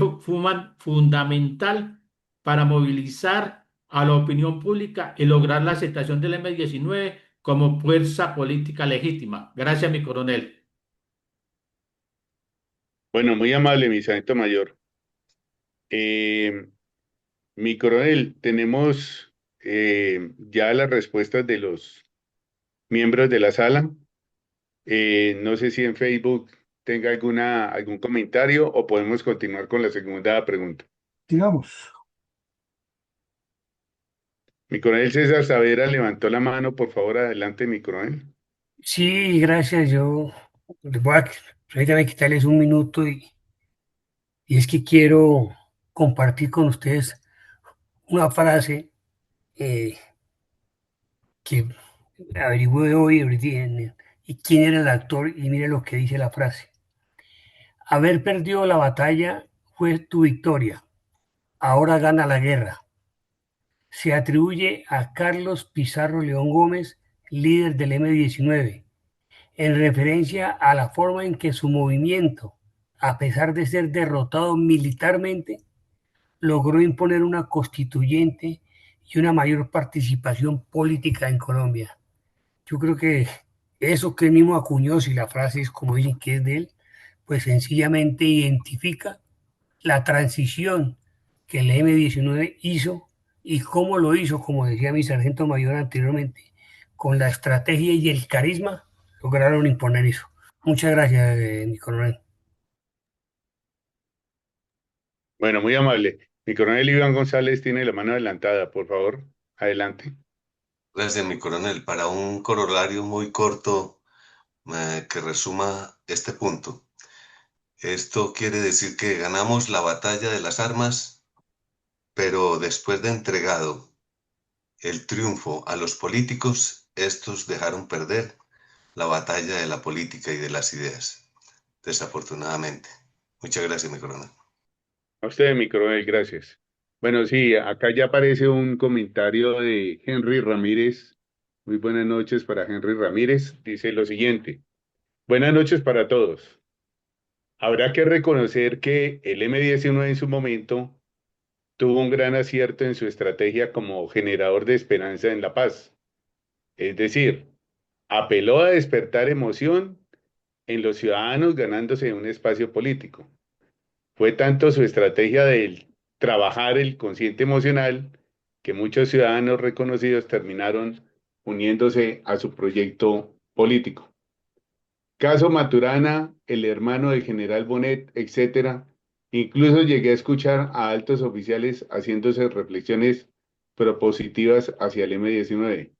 fundamental para movilizar a la opinión pública y lograr la aceptación del M-19 como fuerza política legítima. Gracias, mi coronel. Bueno, muy amable, mi sargento mayor. Eh, Mi coronel, tenemos ya las respuestas de los miembros de la sala. No sé si en Facebook tenga algún comentario o podemos continuar con la segunda pregunta. Digamos, Mi coronel César Saavedra levantó la mano, por favor, adelante, mi coronel. Sí, gracias. Yo les voy a, permítanme quitarles un minuto y es que quiero compartir con ustedes una frase eh, que averigüé hoy y quién era el actor y mire lo que dice la frase. Haber perdido la batalla fue tu victoria. Ahora gana la guerra. se atribuye a Carlos Pizarro León Gómez, líder del M-19, en referencia a la forma en que su movimiento, a pesar de ser derrotado militarmente, logró imponer una constituyente y una mayor participación política en Colombia. Yo creo que eso que él mismo acuñó, si la frase es como dicen que es de él, pues sencillamente identifica la transición que el M-19 hizo y cómo lo hizo, como decía mi sargento mayor anteriormente, con la estrategia y el carisma lograron imponer eso. Muchas gracias, mi coronel. Bueno, muy amable. Mi coronel Iván González tiene la mano adelantada, por favor. Adelante. Gracias, mi coronel. Para un corolario muy corto que resuma este punto. Esto quiere decir que ganamos la batalla de las armas, pero después de entregado el triunfo a los políticos, estos dejaron perder la batalla de la política y de las ideas, desafortunadamente. Muchas gracias, mi coronel. A usted, mi coronel, gracias. Bueno, sí, acá ya aparece un comentario de Henry Ramírez. Muy buenas noches para Henry Ramírez. Dice lo siguiente. Buenas noches para todos. Habrá que reconocer que el M-19 en su momento tuvo un gran acierto en su estrategia como generador de esperanza en la paz. Es decir, apeló a despertar emoción en los ciudadanos ganándose un espacio político. Fue tanto su estrategia de trabajar el consciente emocional que muchos ciudadanos reconocidos terminaron uniéndose a su proyecto político. Caso Maturana, el hermano del general Bonet, etcétera. Incluso llegué a escuchar a altos oficiales haciéndose reflexiones propositivas hacia el M-19.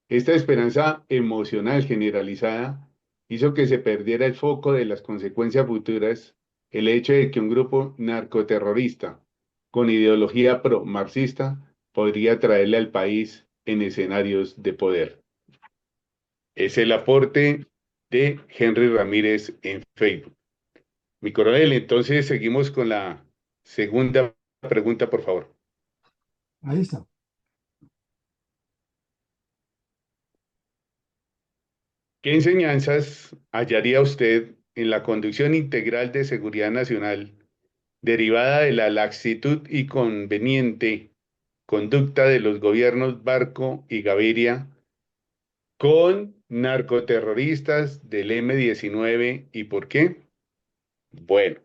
Esta esperanza emocional generalizada hizo que se perdiera el foco de las consecuencias futuras, el hecho de que un grupo narcoterrorista con ideología pro-marxista podría traerle al país en escenarios de poder. Es el aporte de Henry Ramírez en Facebook. Mi coronel, entonces seguimos con la segunda pregunta, por favor. Ahí está. ¿Qué enseñanzas hallaría usted en la conducción integral de seguridad nacional derivada de la laxitud y conveniente conducta de los gobiernos Barco y Gaviria con narcoterroristas del M-19 y por qué? Bueno,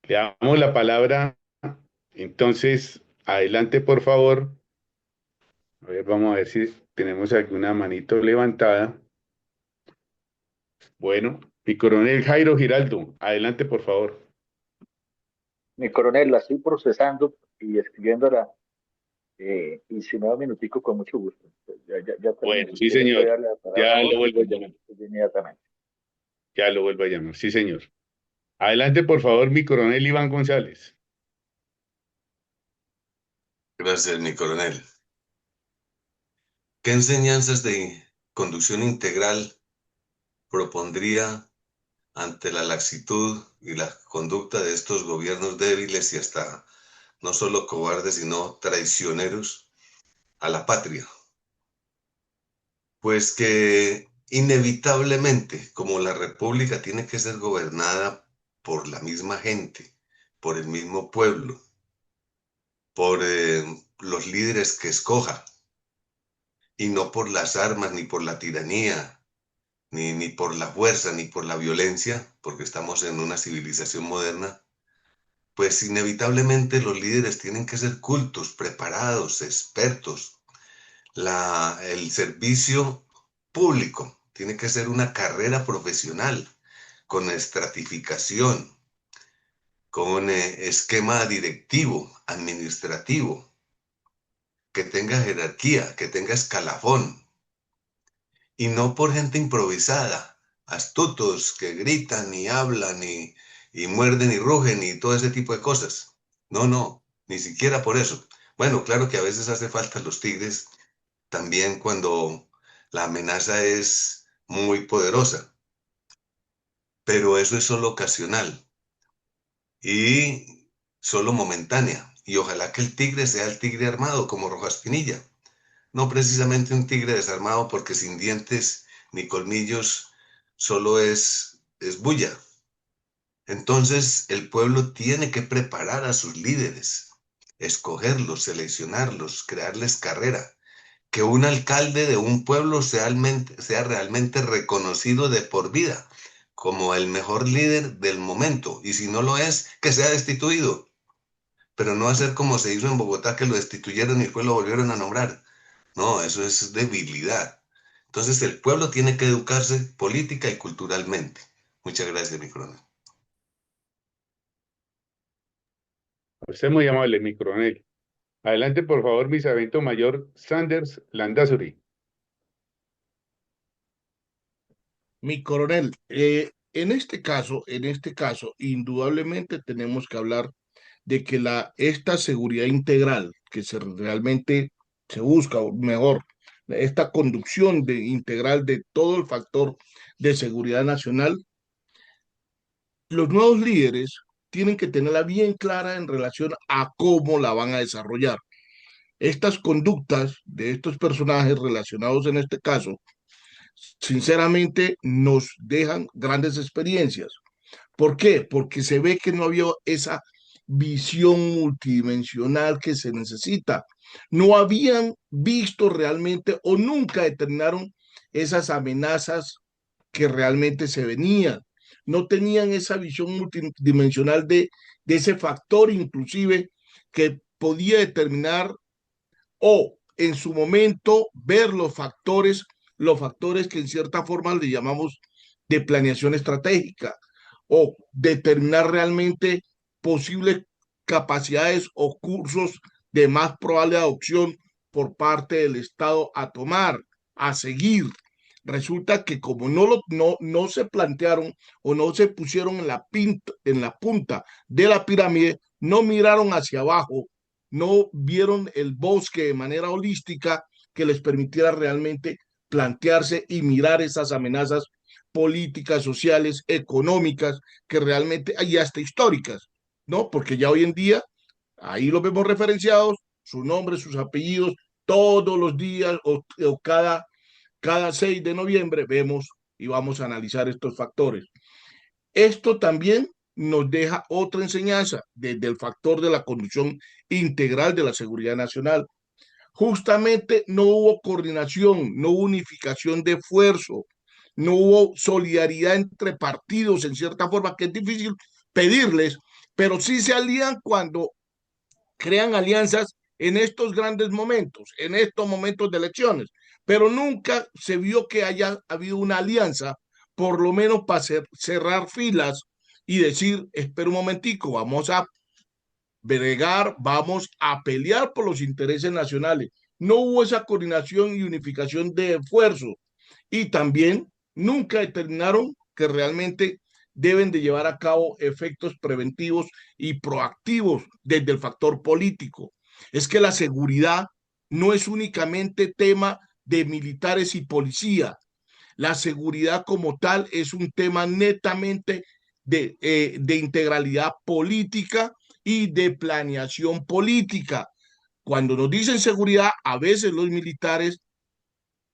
le damos la palabra. Entonces, adelante, por favor. A ver, vamos a ver si tenemos alguna manito levantada. Bueno, mi coronel Jairo Giraldo, adelante, por favor. Mi coronel, la estoy procesando y escribiéndola, y si me da un minutico, con mucho gusto. Ya termino. Bueno, Si sí, quiere, puede señor. darle la palabra Ya ahora lo y vuelvo a yo llamar. inmediatamente. Ya lo vuelvo a llamar. Sí, señor. Adelante, por favor, mi coronel Iván González. Gracias, mi coronel. ¿Qué enseñanzas de conducción integral propondría ante la laxitud y la conducta de estos gobiernos débiles y hasta no solo cobardes, sino traicioneros a la patria? Pues que inevitablemente, como la república tiene que ser gobernada por la misma gente, por el mismo pueblo, por los líderes que escoja, y no por las armas, ni por la tiranía, ni por la fuerza, ni por la violencia, porque estamos en una civilización moderna, pues inevitablemente los líderes tienen que ser cultos, preparados, expertos. El servicio público tiene que ser una carrera profesional, con estratificación, con esquema directivo, administrativo, que tenga jerarquía, que tenga escalafón, y no por gente improvisada, astutos que gritan y hablan y muerden y rugen y todo ese tipo de cosas. No, no, ni siquiera por eso. Bueno, claro que a veces hace falta los tigres también cuando la amenaza es muy poderosa, pero eso es solo ocasional y solo momentánea. Y ojalá que el tigre sea el tigre armado como Rojas Pinilla, no precisamente un tigre desarmado porque sin dientes ni colmillos solo es bulla. Entonces el pueblo tiene que preparar a sus líderes, escogerlos, seleccionarlos, crearles carrera. Que un alcalde de un pueblo sea realmente reconocido de por vida como el mejor líder del momento. Y si no lo es, que sea destituido. Pero no hacer como se hizo en Bogotá, que lo destituyeron y después lo volvieron a nombrar. No, eso es debilidad. Entonces el pueblo tiene que educarse política y culturalmente. Muchas gracias, mi coronel. Usted es muy amable, mi coronel. Adelante, por favor, mi sargento mayor Sanders Landazuri. Mi coronel, en este caso, indudablemente tenemos que hablar de que esta seguridad integral que realmente se busca, o mejor, esta conducción integral de todo el factor de seguridad nacional, los nuevos líderes tienen que tenerla bien clara en relación a cómo la van a desarrollar. Estas conductas de estos personajes relacionados en este caso, sinceramente, nos dejan grandes experiencias. ¿Por qué? Porque se ve que no había esa visión multidimensional que se necesita. No habían visto realmente o nunca determinaron esas amenazas que realmente se venían. No tenían esa visión multidimensional de ese factor inclusive que podía determinar o en su momento ver los factores que en cierta forma le llamamos de planeación estratégica o determinar realmente posibles capacidades o cursos de más probable adopción por parte del Estado a tomar, a seguir. Resulta que como no se plantearon o no se pusieron en la punta de la pirámide, no miraron hacia abajo, no vieron el bosque de manera holística que les permitiera realmente plantearse y mirar esas amenazas políticas, sociales, económicas, que realmente, y hasta históricas, ¿no? Porque ya hoy en día, ahí los vemos referenciados, sus nombres, sus apellidos, todos los días o cada 6 de noviembre vemos y vamos a analizar estos factores. Esto también nos deja otra enseñanza desde el factor de la conducción integral de la seguridad nacional. Justamente no hubo coordinación, no hubo unificación de esfuerzo, no hubo solidaridad entre partidos en cierta forma, que es difícil pedirles, pero sí se alían cuando crean alianzas en estos grandes momentos, en estos momentos de elecciones, pero nunca se vio que haya habido una alianza, por lo menos para cerrar filas y decir, espera un momentico, vamos a bregar, vamos a pelear por los intereses nacionales. No hubo esa coordinación y unificación de esfuerzos y también nunca determinaron que realmente deben de llevar a cabo efectos preventivos y proactivos desde el factor político. Es que la seguridad no es únicamente tema de militares y policía. La seguridad como tal es un tema netamente de integralidad política y de planeación política. Cuando nos dicen seguridad, a veces los militares,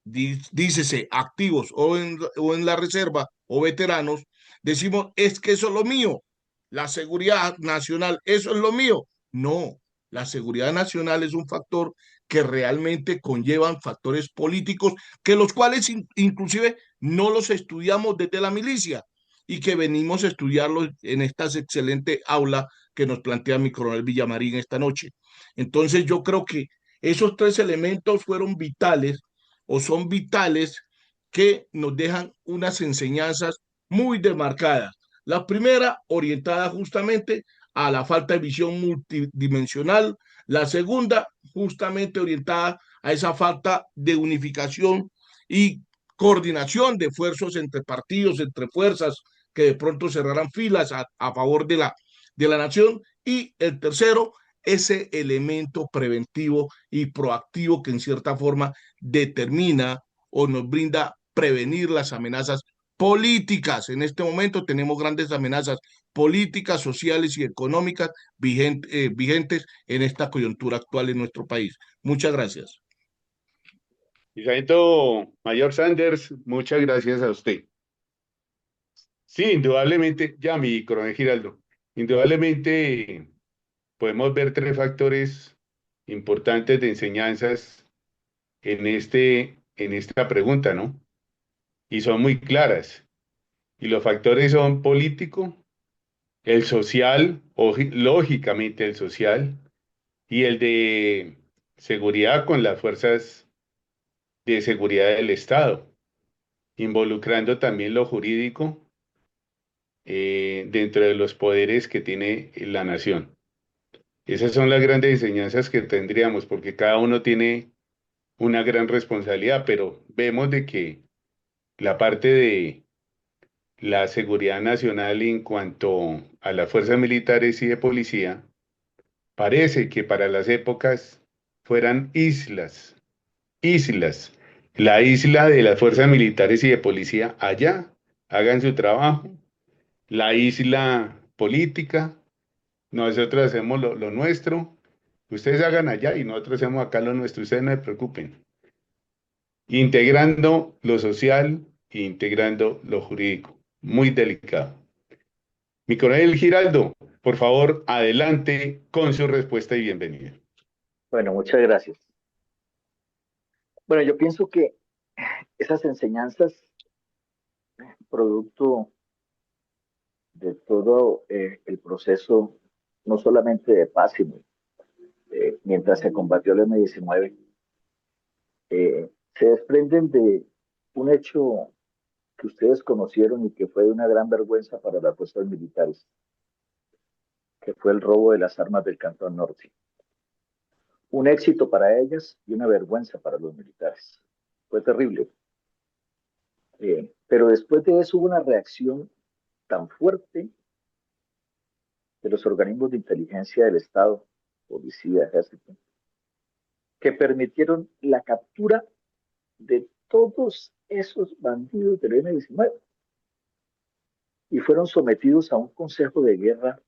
dícese activos o en la reserva o veteranos, decimos, es que eso es lo mío, la seguridad nacional, eso es lo mío. No, la seguridad nacional es un factor que realmente conllevan factores políticos, que los cuales inclusive no los estudiamos desde la milicia y que venimos a estudiarlos en esta excelente aula que nos plantea mi coronel Villamarín esta noche. Entonces yo creo que esos tres elementos fueron vitales o son vitales que nos dejan unas enseñanzas muy demarcadas. La primera, orientada justamente a la falta de visión multidimensional. La segunda, justamente orientada a esa falta de unificación y coordinación de esfuerzos entre partidos, entre fuerzas que de pronto cerrarán filas a favor de la nación. Y el tercero, ese elemento preventivo y proactivo que en cierta forma determina o nos brinda prevenir las amenazas políticas. En este momento tenemos grandes amenazas políticas, sociales y económicas vigentes en esta coyuntura actual en nuestro país. Muchas gracias. Y Sargento Mayor Sanders, muchas gracias a usted. Sí, indudablemente, ya mi coronel Giraldo, indudablemente podemos ver tres factores importantes de enseñanzas en esta pregunta, ¿no? Y son muy claras. Y los factores son político, el social, lógicamente el social, y el de seguridad con las fuerzas de seguridad del Estado, involucrando también lo jurídico dentro de los poderes que tiene la nación. Esas son las grandes enseñanzas que tendríamos, porque cada uno tiene una gran responsabilidad, pero vemos de que la parte de la seguridad nacional en cuanto a las fuerzas militares y de policía, parece que para las épocas fueran islas, islas. La isla de las fuerzas militares y de policía allá, hagan su trabajo. La isla política, nosotros hacemos lo nuestro. Ustedes hagan allá y nosotros hacemos acá lo nuestro. Ustedes no se preocupen. Integrando lo social e integrando lo jurídico. Muy delicado. Mi coronel Giraldo, por favor, adelante con su respuesta y bienvenido. Bueno, muchas gracias. Bueno, yo pienso que esas enseñanzas, producto de todo el proceso, no solamente de paz, sino mientras se combatió el M-19, se desprenden de un hecho que ustedes conocieron y que fue de una gran vergüenza para las fuerzas militares, que fue el robo de las armas del Cantón Norte. Un éxito para ellas y una vergüenza para los militares. Fue terrible. Pero después de eso hubo una reacción tan fuerte de los organismos de inteligencia del Estado, policía, ejército, que permitieron la captura de todos esos bandidos del M-19 y fueron sometidos a un consejo de guerra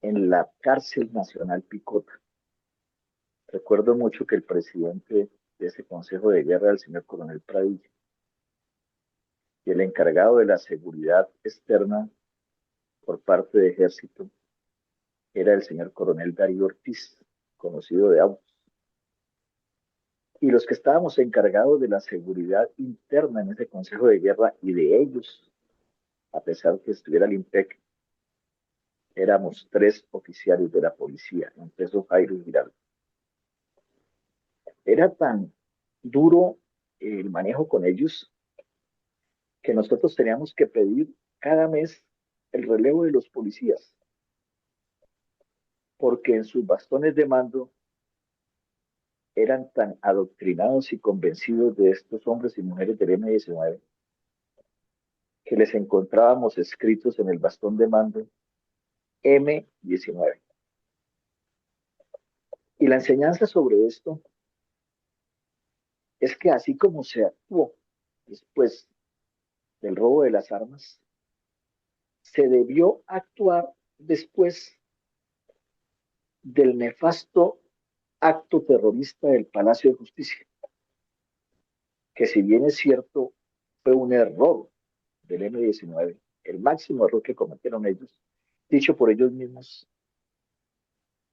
en la cárcel nacional Picota. Recuerdo mucho que el presidente de ese consejo de guerra era el señor coronel Pradilla y el encargado de la seguridad externa por parte de ejército era el señor coronel Darío Ortiz, conocido de Autos. Y los que estábamos encargados de la seguridad interna en ese consejo de guerra y de ellos, a pesar que estuviera el IMPEC, éramos 3 oficiales de la policía, entre esos Jairo y Giraldo. Era tan duro el manejo con ellos que nosotros teníamos que pedir cada mes el relevo de los policías, porque en sus bastones de mando eran tan adoctrinados y convencidos de estos hombres y mujeres del M-19 que les encontrábamos escritos en el bastón de mando M-19. Y la enseñanza sobre esto es que así como se actuó después del robo de las armas, se debió actuar después del nefasto acto terrorista del Palacio de Justicia, que si bien es cierto, fue un error del M-19, el máximo error que cometieron ellos, dicho por ellos mismos,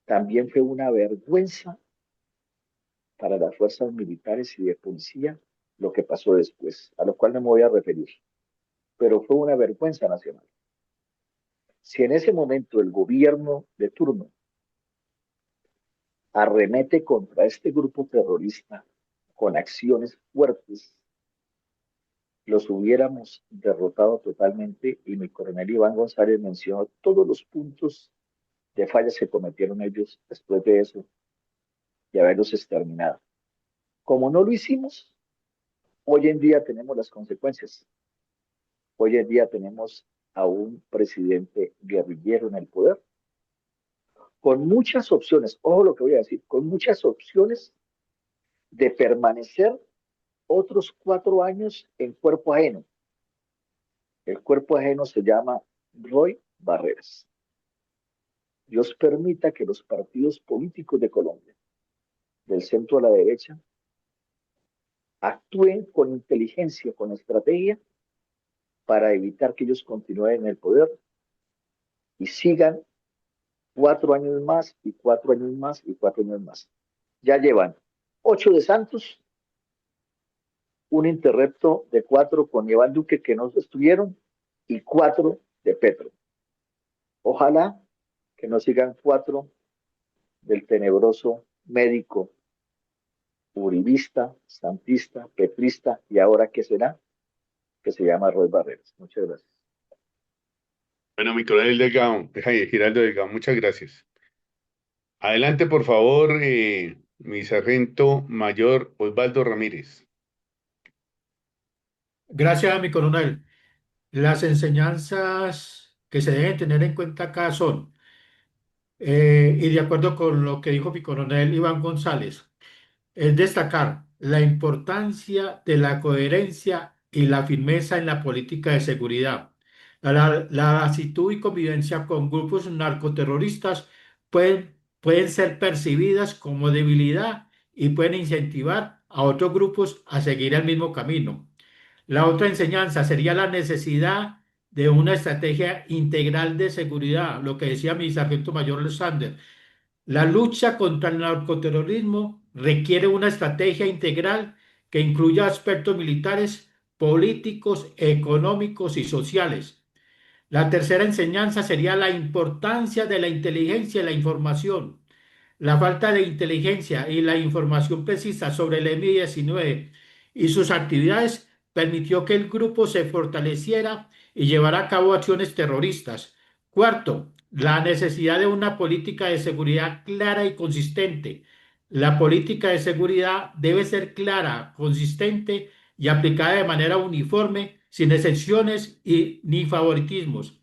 también fue una vergüenza para las fuerzas militares y de policía lo que pasó después, a lo cual no me voy a referir, pero fue una vergüenza nacional. Si en ese momento el gobierno de turno arremete contra este grupo terrorista con acciones fuertes, los hubiéramos derrotado totalmente y mi coronel Iván González mencionó todos los puntos de fallas que cometieron ellos después de eso y haberlos exterminado. Como no lo hicimos, hoy en día tenemos las consecuencias. Hoy en día tenemos a un presidente guerrillero en el poder, con muchas opciones, ojo lo que voy a decir, con muchas opciones de permanecer otros 4 años en cuerpo ajeno, El cuerpo ajeno se llama Roy Barreras. Dios permita que los partidos políticos de Colombia, del centro a la derecha, actúen con inteligencia, con estrategia, para evitar que ellos continúen en el poder y sigan 4 años más y 4 años más y 4 años más. Ya llevan 8 de Santos, un interrupto de 4 con Iván Duque que no estuvieron y 4 de Petro. Ojalá que no sigan 4 del tenebroso médico uribista, santista, petrista y ahora qué será, que se llama Roy Barreras. Muchas gracias. Bueno, mi coronel Delgado, Giraldo Delgado, muchas gracias. Adelante, por favor, mi sargento mayor Osvaldo Ramírez. Gracias, mi coronel. Las enseñanzas que se deben tener en cuenta acá son, y de acuerdo con lo que dijo mi coronel Iván González, es destacar la importancia de la coherencia y la firmeza en la política de seguridad. La actitud y convivencia con grupos narcoterroristas pueden ser percibidas como debilidad y pueden incentivar a otros grupos a seguir el mismo camino. La otra enseñanza sería la necesidad de una estrategia integral de seguridad, lo que decía mi sargento mayor Sander. La lucha contra el narcoterrorismo requiere una estrategia integral que incluya aspectos militares, políticos, económicos y sociales. La tercera enseñanza sería la importancia de la inteligencia y la información. La falta de inteligencia y la información precisa sobre el M-19 y sus actividades permitió que el grupo se fortaleciera y llevara a cabo acciones terroristas. Cuarto, la necesidad de una política de seguridad clara y consistente. La política de seguridad debe ser clara, consistente y aplicada de manera uniforme, sin excepciones ni favoritismos.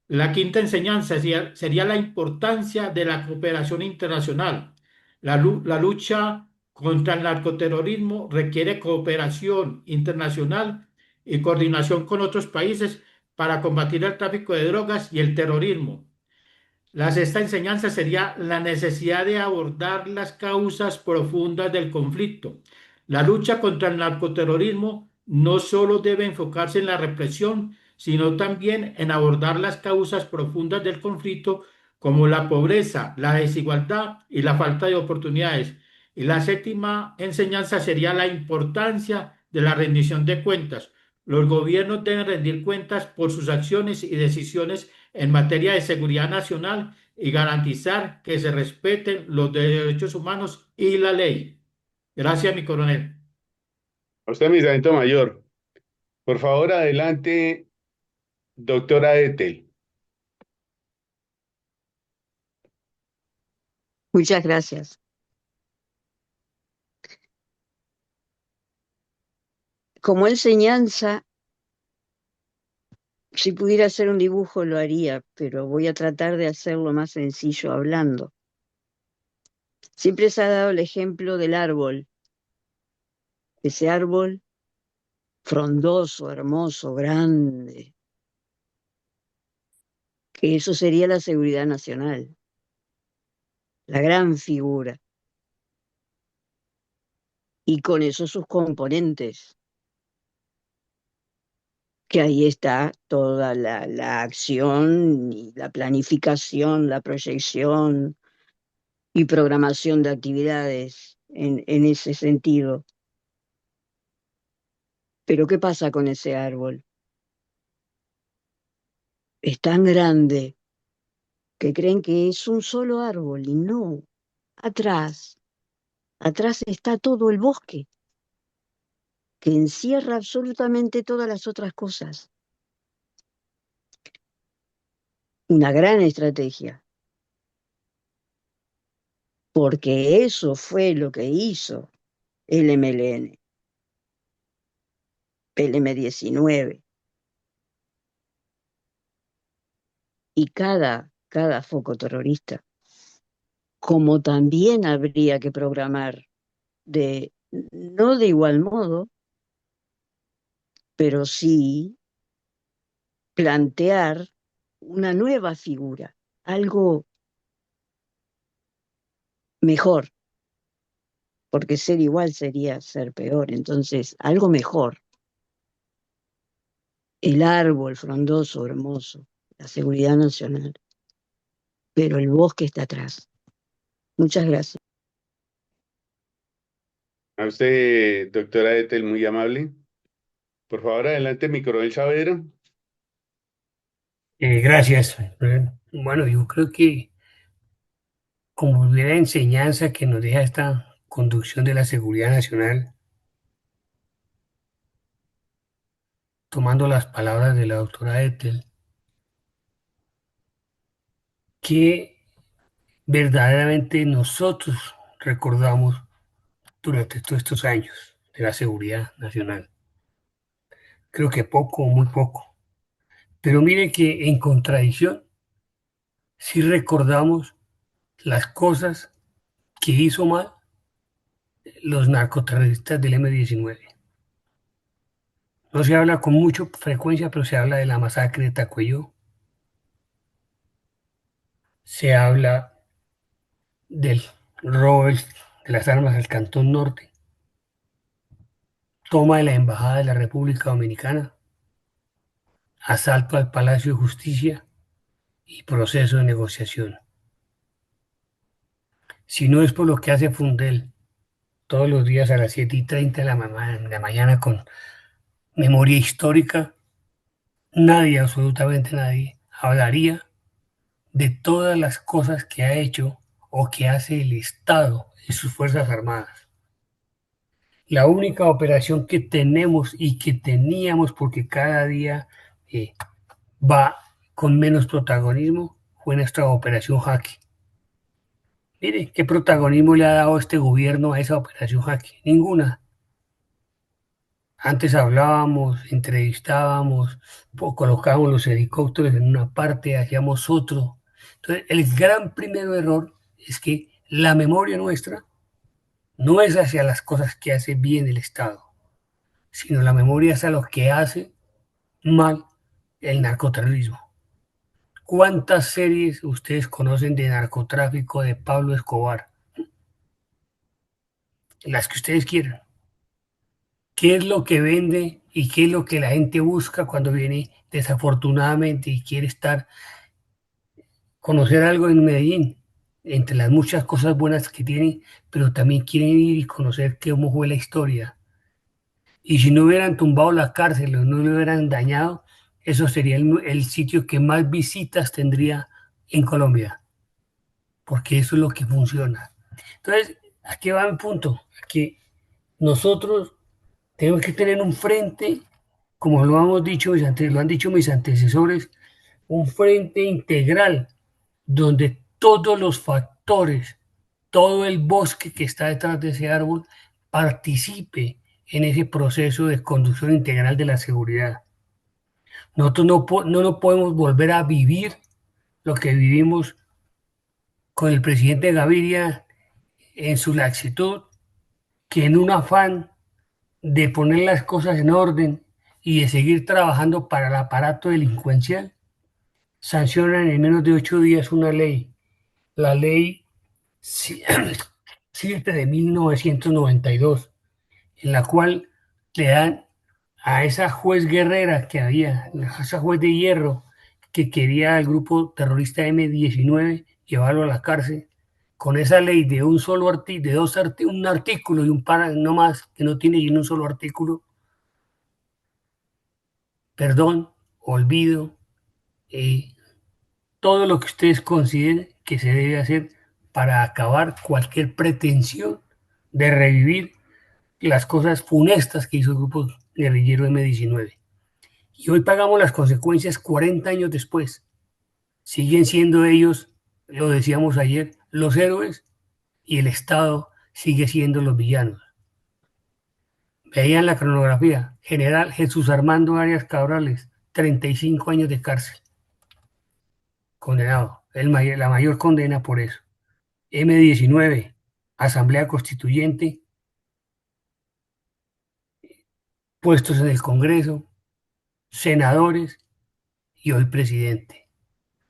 La quinta enseñanza sería la importancia de la cooperación internacional. La lucha contra el narcoterrorismo requiere cooperación internacional y coordinación con otros países para combatir el tráfico de drogas y el terrorismo. La sexta enseñanza sería la necesidad de abordar las causas profundas del conflicto. La lucha contra el narcoterrorismo no solo debe enfocarse en la represión, sino también en abordar las causas profundas del conflicto, como la pobreza, la desigualdad y la falta de oportunidades. Y la séptima enseñanza sería la importancia de la rendición de cuentas. Los gobiernos deben rendir cuentas por sus acciones y decisiones en materia de seguridad nacional y garantizar que se respeten los derechos humanos y la ley. Gracias, mi coronel. A usted, mi sargento mayor. Por favor, adelante, doctora Ethel. Muchas gracias. Como enseñanza, si pudiera hacer un dibujo lo haría, pero voy a tratar de hacerlo más sencillo hablando. Siempre se ha dado el ejemplo del árbol. Ese árbol frondoso, hermoso, grande, que eso sería la seguridad nacional, la gran figura. Y con eso sus componentes, que ahí está toda la acción, y la planificación, la proyección y programación de actividades en ese sentido. Pero ¿qué pasa con ese árbol? Es tan grande que creen que es un solo árbol y no. Atrás está todo el bosque, que encierra absolutamente todas las otras cosas. Una gran estrategia, porque eso fue lo que hizo el MLN, el M-19. Y cada foco terrorista, como también habría que programar no de igual modo, pero sí plantear una nueva figura, algo mejor, porque ser igual sería ser peor, entonces algo mejor. El árbol frondoso, hermoso, la seguridad nacional, pero el bosque está atrás. Muchas gracias. A usted, doctora Ethel, muy amable. Por favor, adelante, mi coronel Saavedra. Gracias. Bueno, yo creo que como primera enseñanza que nos deja esta conducción de la seguridad nacional, tomando las palabras de la doctora Ethel, que verdaderamente nosotros recordamos durante todos estos años de la seguridad nacional. Creo que poco o muy poco. Pero mire que en contradicción, sí recordamos las cosas que hizo mal los narcoterroristas del M-19. No se habla con mucha frecuencia, pero se habla de la masacre de Tacuello, se habla del robo de las armas al Cantón Norte, toma de la Embajada de la República Dominicana, asalto al Palacio de Justicia y proceso de negociación. Si no es por lo que hace Fundel todos los días a las 7:30 de la mañana con memoria histórica, nadie, absolutamente nadie, hablaría de todas las cosas que ha hecho o que hace el Estado y sus Fuerzas Armadas. La única operación que tenemos y que teníamos, porque cada día eh, va con menos protagonismo, fue nuestra operación Jaque. Mire, ¿qué protagonismo le ha dado este gobierno a esa operación Jaque? Ninguna. Antes hablábamos, entrevistábamos, colocábamos los helicópteros en una parte, hacíamos otro. Entonces, el gran primer error es que la memoria nuestra no es hacia las cosas que hace bien el Estado, sino la memoria es a lo que hace mal el narcoterrorismo. ¿Cuántas series ustedes conocen de narcotráfico de Pablo Escobar? Las que ustedes quieran. ¿Qué es lo que vende y qué es lo que la gente busca cuando viene desafortunadamente y quiere conocer algo en Medellín? Entre las muchas cosas buenas que tiene, pero también quieren ir y conocer cómo fue la historia. Y si no hubieran tumbado la cárcel o no lo hubieran dañado, eso sería el sitio que más visitas tendría en Colombia, porque eso es lo que funciona. Entonces, aquí va mi punto, que nosotros tenemos que tener un frente, como lo hemos dicho, lo han dicho mis antecesores, un frente integral donde todos los factores, todo el bosque que está detrás de ese árbol participe en ese proceso de conducción integral de la seguridad. Nosotros no podemos volver a vivir lo que vivimos con el presidente Gaviria en su laxitud, que en un afán de poner las cosas en orden y de seguir trabajando para el aparato delincuencial, sancionan en menos de 8 días una ley, la ley 7 de 1992, en la cual le dan a esa juez guerrera que había, a esa juez de hierro que quería al grupo terrorista M-19 llevarlo a la cárcel, con esa ley de un solo artículo, un artículo y un no más, que no tiene ni un solo artículo, perdón, olvido, eh, todo lo que ustedes consideren que se debe hacer para acabar cualquier pretensión de revivir las cosas funestas que hizo el grupo guerrillero M-19. Y hoy pagamos las consecuencias 40 años después. Siguen siendo ellos, lo decíamos ayer, los héroes y el Estado sigue siendo los villanos. Veían la cronografía. General Jesús Armando Arias Cabrales, 35 años de cárcel. Condenado. La mayor condena por eso. M-19, Asamblea Constituyente, puestos en el Congreso, senadores, y hoy presidente.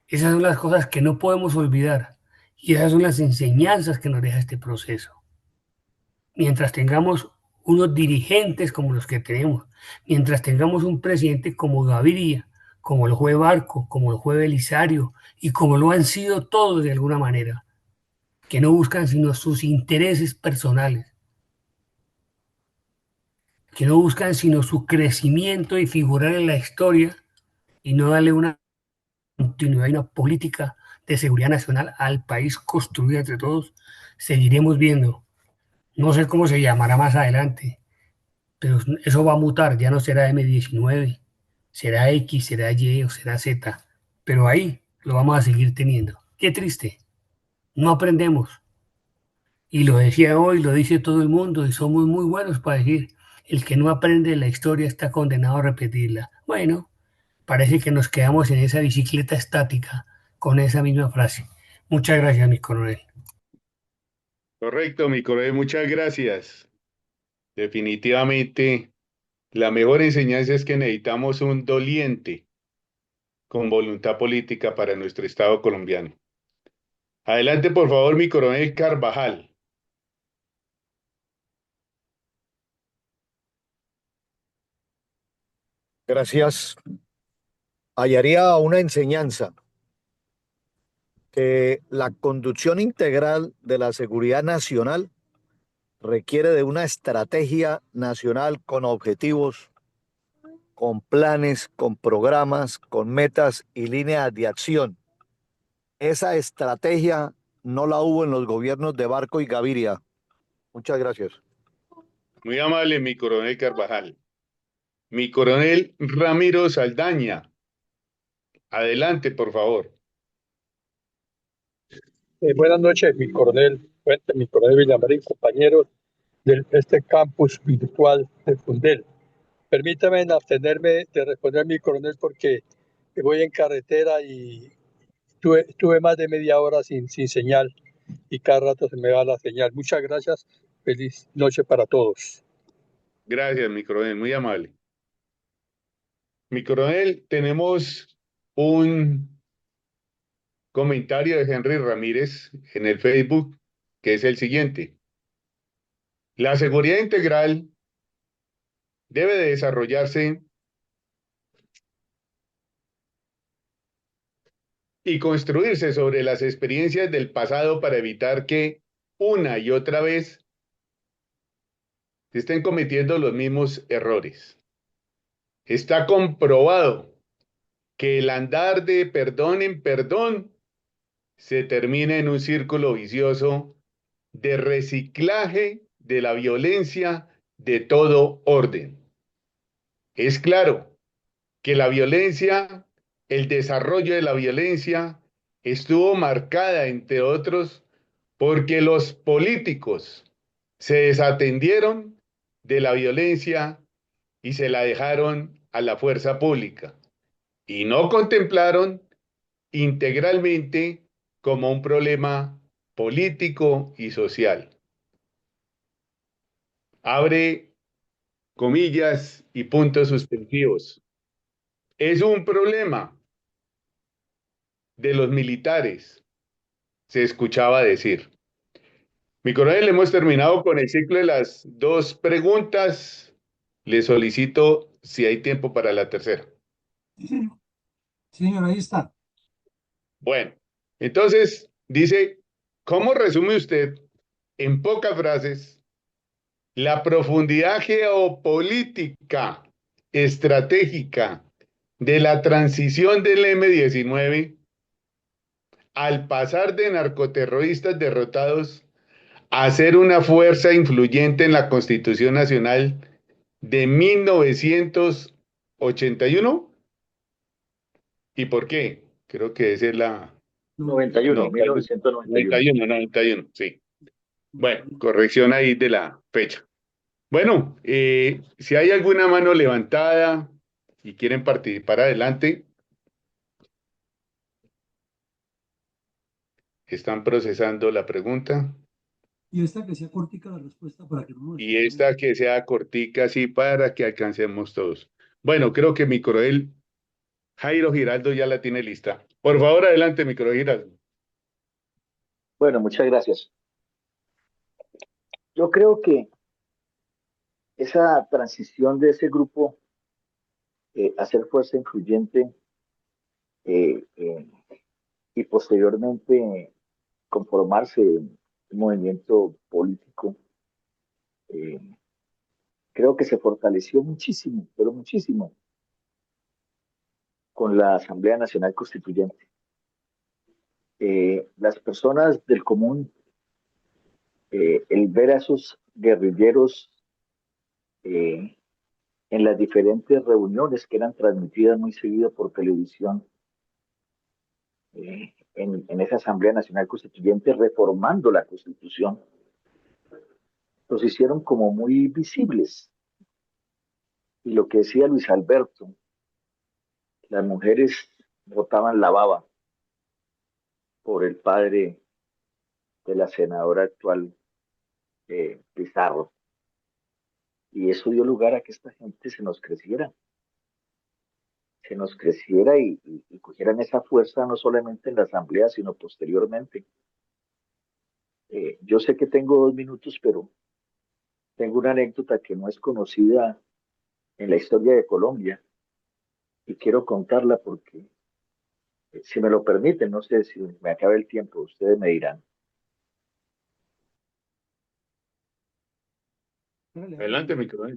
Esas son las cosas que no podemos olvidar y esas son las enseñanzas que nos deja este proceso. Mientras tengamos unos dirigentes como los que tenemos, mientras tengamos un presidente como Gaviria, como lo fue Barco, como lo fue Belisario y como lo han sido todos de alguna manera, que no buscan sino sus intereses personales, que no buscan sino su crecimiento y figurar en la historia y no darle una continuidad y una política de seguridad nacional al país construida entre todos, seguiremos viendo. No sé cómo se llamará más adelante, pero eso va a mutar, ya no será M19, será X, será Y o será Z, pero ahí lo vamos a seguir teniendo. Qué triste, no aprendemos. Y lo decía hoy, lo dice todo el mundo y somos muy buenos para decir, el que no aprende la historia está condenado a repetirla. Bueno, parece que nos quedamos en esa bicicleta estática con esa misma frase. Muchas gracias, mi coronel. Correcto, mi coronel, muchas gracias. Definitivamente, la mejor enseñanza es que necesitamos un doliente con voluntad política para nuestro Estado colombiano. Adelante, por favor, mi coronel Carvajal. Gracias. Hallaría una enseñanza que la conducción integral de la seguridad nacional requiere de una estrategia nacional con objetivos, con planes, con programas, con metas y líneas de acción. Esa estrategia no la hubo en los gobiernos de Barco y Gaviria. Muchas gracias. Muy amable, mi coronel Carvajal. Mi coronel Ramiro Saldaña. Adelante, por favor. Buenas noches, mi coronel Fuente, mi coronel Villamarín, compañeros de este campus virtual de Fundel. Permítame abstenerme de responder a mi coronel porque voy en carretera y tuve más de media hora sin señal y cada rato se me va la señal. Muchas gracias. Feliz noche para todos. Gracias, mi coronel, muy amable. Mi coronel, tenemos un comentario de Henry Ramírez en el Facebook, que es el siguiente. La seguridad integral debe de desarrollarse y construirse sobre las experiencias del pasado para evitar que una y otra vez se estén cometiendo los mismos errores. Está comprobado que el andar de perdón en perdón se termina en un círculo vicioso de reciclaje de la violencia de todo orden. Es claro que la violencia, el desarrollo de la violencia, estuvo marcada, entre otros, porque los políticos se desatendieron de la violencia y se la dejaron a la fuerza pública y no contemplaron integralmente como un problema político y social. Abre comillas y puntos suspensivos. Es un problema de los militares, se escuchaba decir. Mi coronel, hemos terminado con el ciclo de las dos preguntas. Le solicito si hay tiempo para la tercera. Sí, señor. Sí, señor, ahí está. Bueno, entonces dice, ¿cómo resume usted en pocas frases la profundidad geopolítica estratégica de la transición del M-19 al pasar de narcoterroristas derrotados a ser una fuerza influyente en la Constitución Nacional de 1981? ¿Y por qué? Creo que esa es la 91, 1991. 91, sí. Bueno, corrección ahí de la fecha. Bueno, si hay alguna mano levantada y quieren participar, adelante. Están procesando la pregunta. Y esta que sea cortica la respuesta para que no nos Y esta que sea cortica, así para que alcancemos todos. Bueno, creo que mi coronel Jairo Giraldo ya la tiene lista. Por favor, adelante, micro Giraldo. Bueno, muchas gracias. Yo creo que esa transición de ese grupo a ser fuerza influyente eh, eh, y posteriormente conformarse en un movimiento político, eh, creo que se fortaleció muchísimo, pero muchísimo, con la Asamblea Nacional Constituyente. Las personas del común, el ver a esos guerrilleros eh, en las diferentes reuniones que eran transmitidas muy seguido por televisión, en esa Asamblea Nacional Constituyente reformando la Constitución, los hicieron como muy visibles. Y lo que decía Luis Alberto, las mujeres botaban la baba por el padre de la senadora actual, Pizarro. Y eso dio lugar a que esta gente se nos creciera y cogieran esa fuerza no solamente en la Asamblea, sino posteriormente. Yo sé que tengo 2 minutos, pero tengo una anécdota que no es conocida en la historia de Colombia y quiero contarla porque, si me lo permiten, no sé si me acabe el tiempo, ustedes me dirán. Dale, dale. Adelante, micro. Lo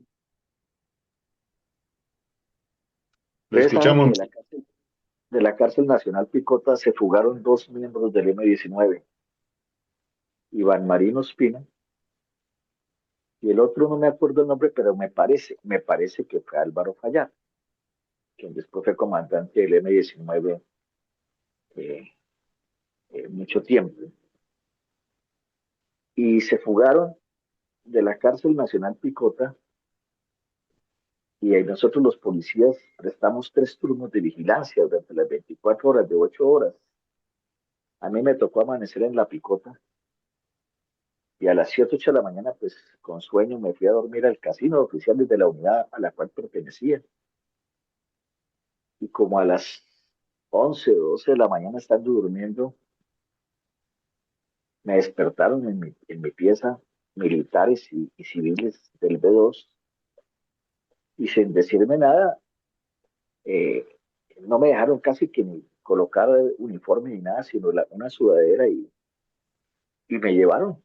Ustedes saben que escuchamos. de la cárcel Nacional Picota se fugaron 2 miembros del M-19, Iván Marino Ospina y el otro no me acuerdo el nombre, pero me parece que fue Álvaro Fallar, quien después fue comandante del M-19 eh, mucho tiempo. Y se fugaron de la cárcel Nacional Picota y ahí nosotros los policías prestamos 3 turnos de vigilancia durante las 24 horas, de 8 horas. A mí me tocó amanecer en la Picota y a las 7, 8 de la mañana, pues con sueño, me fui a dormir al casino de oficiales de la unidad a la cual pertenecía. Y como a las 11 o 12 de la mañana, estando durmiendo, me despertaron en mi pieza militares y civiles del B2 y sin decirme nada, eh, no me dejaron casi que ni colocar uniforme ni nada, sino una sudadera y me llevaron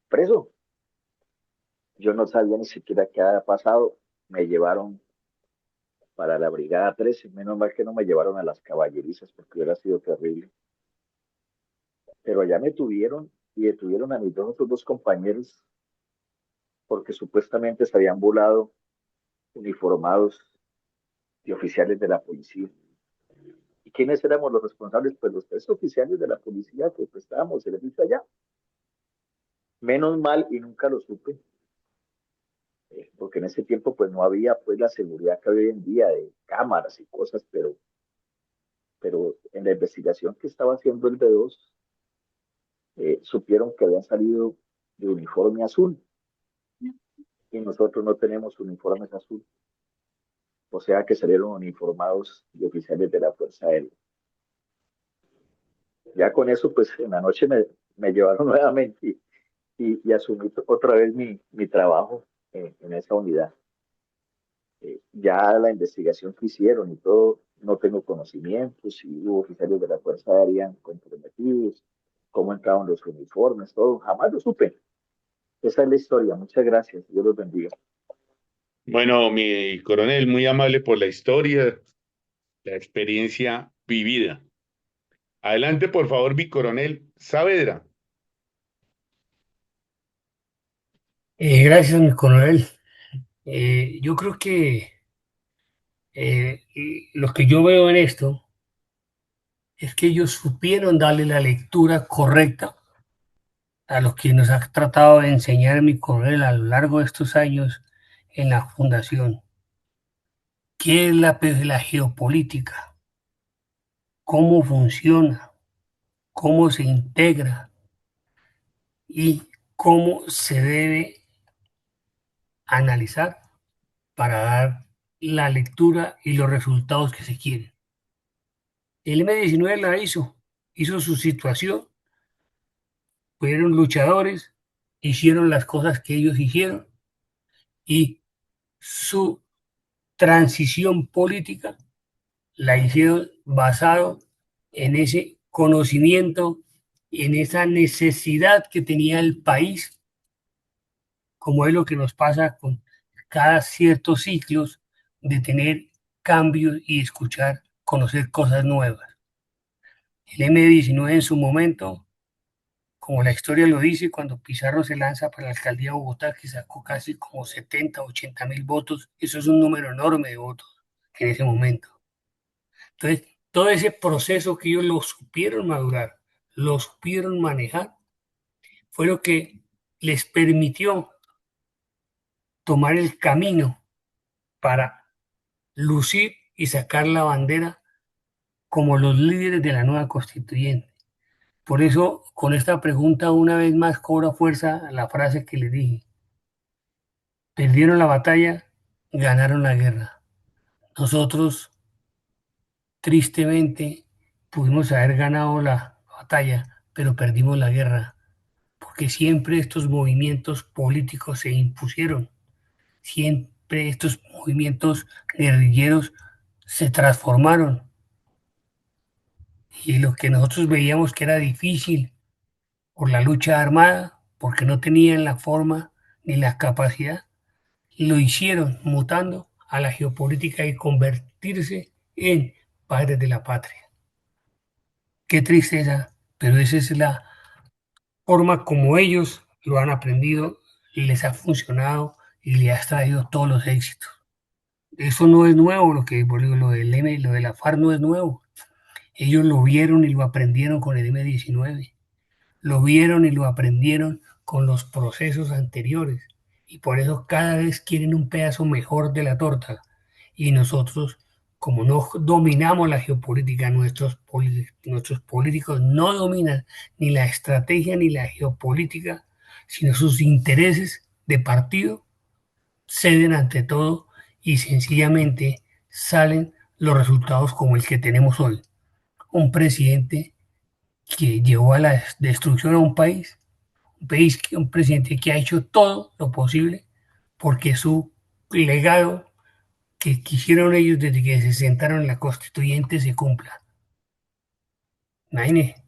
preso. Yo no sabía ni siquiera qué había pasado. Me llevaron para la Brigada 13. Menos mal que no me llevaron a las caballerizas porque hubiera sido terrible. Pero allá me tuvieron y detuvieron a mis otros dos compañeros porque supuestamente se habían volado uniformados y oficiales de la policía. ¿Y quiénes éramos los responsables? Pues los 3 oficiales de la policía que prestábamos servicio allá. Menos mal y nunca lo supe, porque en ese tiempo pues no había pues la seguridad que hay hoy en día de cámaras y cosas, pero en la investigación que estaba haciendo el B2, supieron que habían salido de uniforme azul y nosotros no tenemos uniformes azul, o sea que salieron uniformados y oficiales de la Fuerza Aérea. Ya con eso pues en la noche me llevaron nuevamente y asumí otra vez mi trabajo en esa unidad. Ya la investigación que hicieron y todo, no tengo conocimientos, si hubo oficiales de la Fuerza Aérea comprometidos, cómo entraban los uniformes, todo, jamás lo supe. Esa es la historia. Muchas gracias. Dios los bendiga. Bueno, mi coronel, muy amable por la historia, la experiencia vivida. Adelante, por favor, mi coronel Saavedra. Gracias, mi coronel. Yo creo que lo que yo veo en esto es que ellos supieron darle la lectura correcta a lo que nos ha tratado de enseñar mi coronel a lo largo de estos años en la fundación. ¿Qué es la geopolítica? ¿Cómo funciona? ¿Cómo se integra? ¿Y cómo se debe analizar para dar la lectura y los resultados que se quieren? El M-19 la hizo su situación, fueron luchadores, hicieron las cosas que ellos hicieron y su transición política la hicieron basado en ese conocimiento, en esa necesidad que tenía el país, como es lo que nos pasa con cada ciertos ciclos de tener cambios y escuchar, conocer cosas nuevas. El M-19 en su momento, como la historia lo dice, cuando Pizarro se lanza para la alcaldía de Bogotá, que sacó casi como 70, 80.000 votos, eso es un número enorme de votos en ese momento. Entonces, todo ese proceso que ellos lo supieron madurar, lo supieron manejar, fue lo que les permitió tomar el camino para lucir y sacar la bandera como los líderes de la nueva constituyente. Por eso, con esta pregunta, una vez más cobra fuerza la frase que les dije. Perdieron la batalla, ganaron la guerra. Nosotros, tristemente, pudimos haber ganado la batalla, pero perdimos la guerra, porque siempre estos movimientos políticos se impusieron, siempre estos movimientos guerrilleros se transformaron y lo que nosotros veíamos que era difícil por la lucha armada, porque no tenían la forma ni la capacidad, lo hicieron mutando a la geopolítica y convertirse en padres de la patria. Qué tristeza, pero esa es la forma como ellos lo han aprendido, les ha funcionado y les ha traído todos los éxitos. Eso no es nuevo, lo del M, lo de la FARC no es nuevo. Ellos lo vieron y lo aprendieron con el M-19, lo vieron y lo aprendieron con los procesos anteriores y por eso cada vez quieren un pedazo mejor de la torta. Y nosotros, como no dominamos la geopolítica, nuestros políticos no dominan ni la estrategia ni la geopolítica, sino sus intereses de partido, ceden ante todo y sencillamente salen los resultados como el que tenemos hoy. Un presidente que llevó a la destrucción a un presidente que ha hecho todo lo posible porque su legado que quisieron ellos desde que se sentaron en la constituyente se cumpla. Imagínense,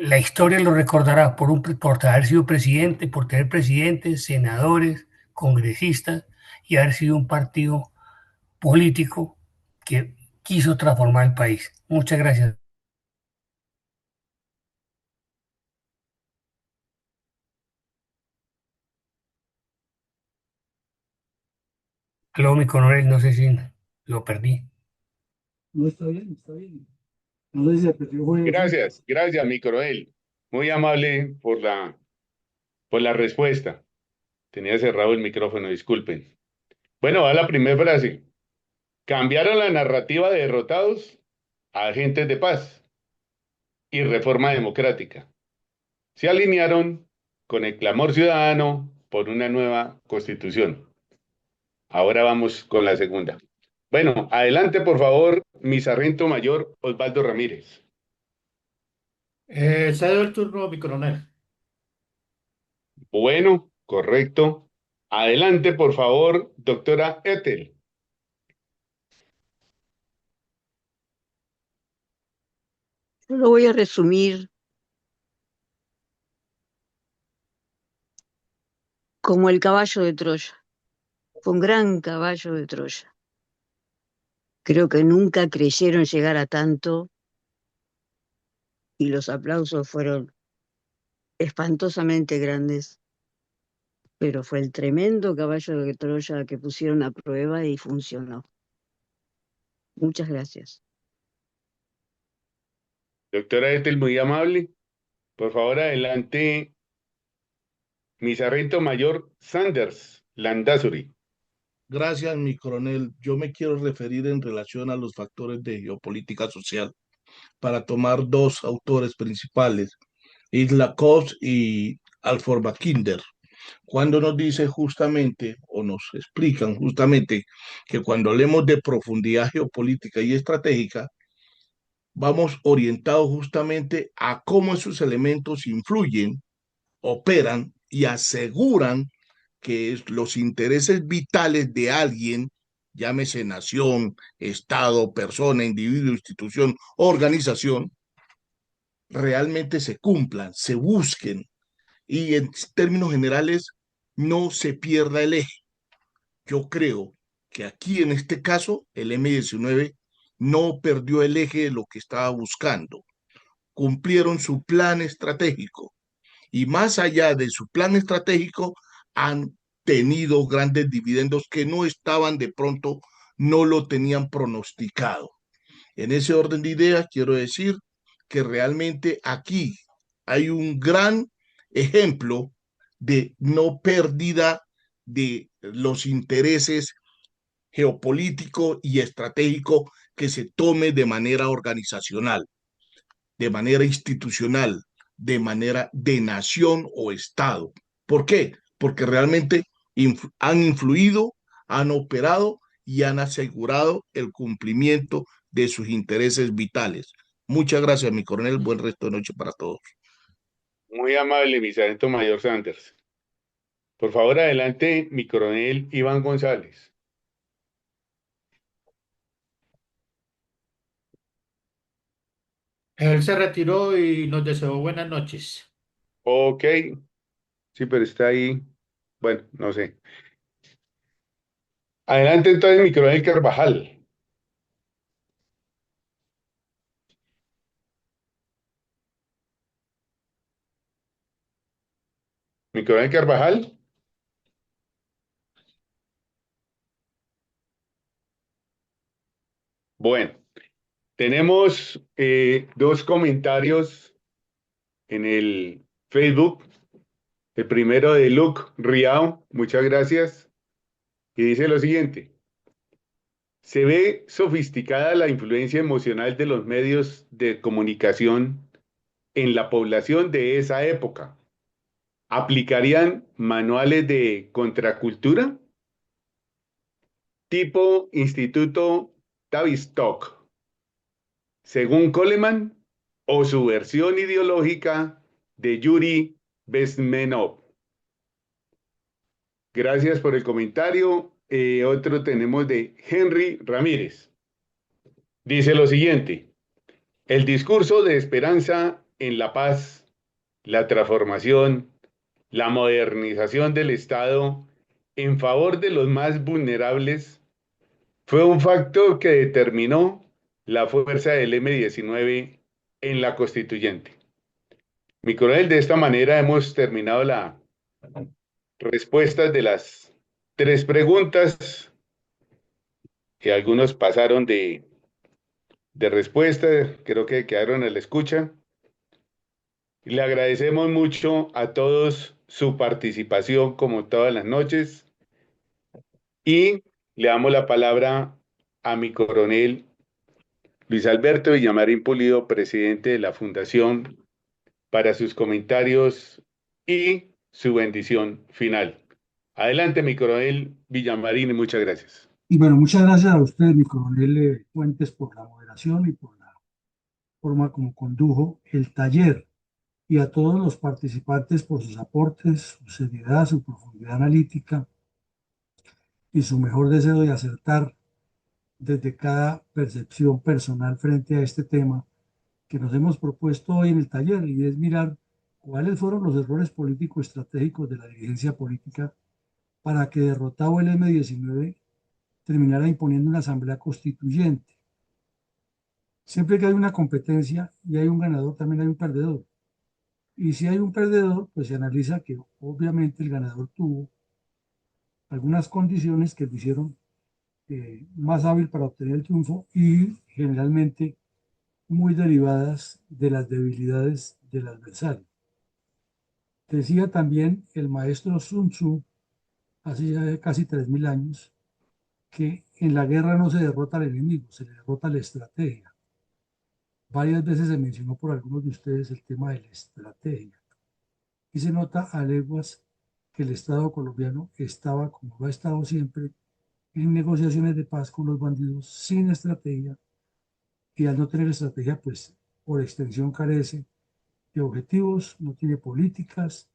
la historia lo recordará por haber sido presidente, por tener presidentes, senadores, congresistas y haber sido un partido político que quiso transformar el país. Muchas gracias. Aló, mi coronel, no sé si lo perdí. No, está bien, está bien. No sé si se perdió fue Felipe. Gracias, mi coronel. Muy amable por la respuesta. Tenía cerrado el micrófono, disculpen. Bueno, va la primera frase. Cambiaron la narrativa de derrotados a agentes de paz y reforma democrática. Se alinearon con el clamor ciudadano por una nueva constitución. Ahora vamos con la segunda. Bueno, adelante, por favor, mi sargento mayor Osvaldo Ramírez. Cedo el turno, mi coronel. Bueno, correcto. Adelante, por favor, doctora Ethel. Yo lo voy a resumir como el caballo de Troya. Fue un gran caballo de Troya. Creo que nunca creyeron llegar a tanto y los aplausos fueron espantosamente grandes, pero fue el tremendo caballo de Troya que pusieron a prueba y funcionó. Muchas gracias. Doctora Ethel, muy amable. Por favor, adelante, mi sargento mayor Sanders Landazuri. Gracias, mi coronel. Yo me quiero referir en relación a los factores de geopolítica social para tomar dos autores principales, Isla Cox y Alfred Mackinder, cuando nos dice justamente o nos explican justamente que cuando hablemos de profundidad geopolítica y estratégica, vamos orientados justamente a cómo esos elementos influyen, operan y aseguran que los intereses vitales de alguien, llámese nación, Estado, persona, individuo, institución, organización, realmente se cumplan, se busquen y en términos generales no se pierda el eje. Yo creo que aquí en este caso el M-19 no perdió el eje de lo que estaba buscando. Cumplieron su plan estratégico y más allá de su plan estratégico han tenido grandes dividendos que no estaban de pronto, no lo tenían pronosticado. En ese orden de ideas, quiero decir que realmente aquí hay un gran ejemplo de no pérdida de los intereses geopolítico y estratégico que se tome de manera organizacional, de manera institucional, de manera de nación o Estado. ¿Por qué? Porque realmente han influido, han operado y han asegurado el cumplimiento de sus intereses vitales. Muchas gracias, mi coronel. Buen resto de noche para todos. Muy amable, mi sargento mayor Sanders. Por favor, adelante, mi coronel Iván González. Él se retiró y nos deseó buenas noches. Ok, sí, pero está ahí. Bueno, no sé. Adelante entonces, mi coronel Carvajal. Mi coronel Carvajal. Bueno, tenemos dos comentarios en el Facebook. El primero de Luke Riao, muchas gracias. Y dice lo siguiente: se ve sofisticada la influencia emocional de los medios de comunicación en la población de esa época. ¿Aplicarían manuales de contracultura? Tipo Instituto Tavistock, según Coleman, o su versión ideológica de Yuri Bezmenov. Gracias por el comentario. Otro tenemos de Henry Ramírez. Dice lo siguiente: el discurso de esperanza en la paz, la transformación, la modernización del Estado en favor de los más vulnerables fue un factor que determinó la fuerza del M-19 en la constituyente. Mi coronel, de esta manera hemos terminado la respuesta de las tres preguntas que algunos pasaron de respuesta, creo que quedaron a la escucha. Le agradecemos mucho a todos su participación como todas las noches y le damos la palabra a mi coronel Luis Alberto Villamarín Pulido, presidente de la Fundación, para sus comentarios y su bendición final. Adelante, mi coronel Villamarín, y muchas gracias. Y bueno, muchas gracias a usted, mi coronel Fuentes, por la moderación y por la forma como condujo el taller, y a todos los participantes por sus aportes, su seriedad, su profundidad analítica y su mejor deseo de acertar desde cada percepción personal frente a este tema que nos hemos propuesto hoy en el taller, y es mirar cuáles fueron los errores político-estratégicos de la dirigencia política para que, derrotado el M-19, terminara imponiendo una asamblea constituyente. Siempre que hay una competencia y hay un ganador, también hay un perdedor. Y si hay un perdedor, pues se analiza que obviamente el ganador tuvo algunas condiciones que lo hicieron más hábil para obtener el triunfo, y generalmente muy derivadas de las debilidades del adversario. Decía también el maestro Sun Tzu, hace ya casi 3000 años, que en la guerra no se derrota al enemigo, se le derrota la estrategia. Varias veces se mencionó por algunos de ustedes el tema de la estrategia. Y se nota a leguas que el Estado colombiano estaba, como lo ha estado siempre, en negociaciones de paz con los bandidos sin estrategia y al no tener estrategia, pues por extensión carece de objetivos, no tiene políticas,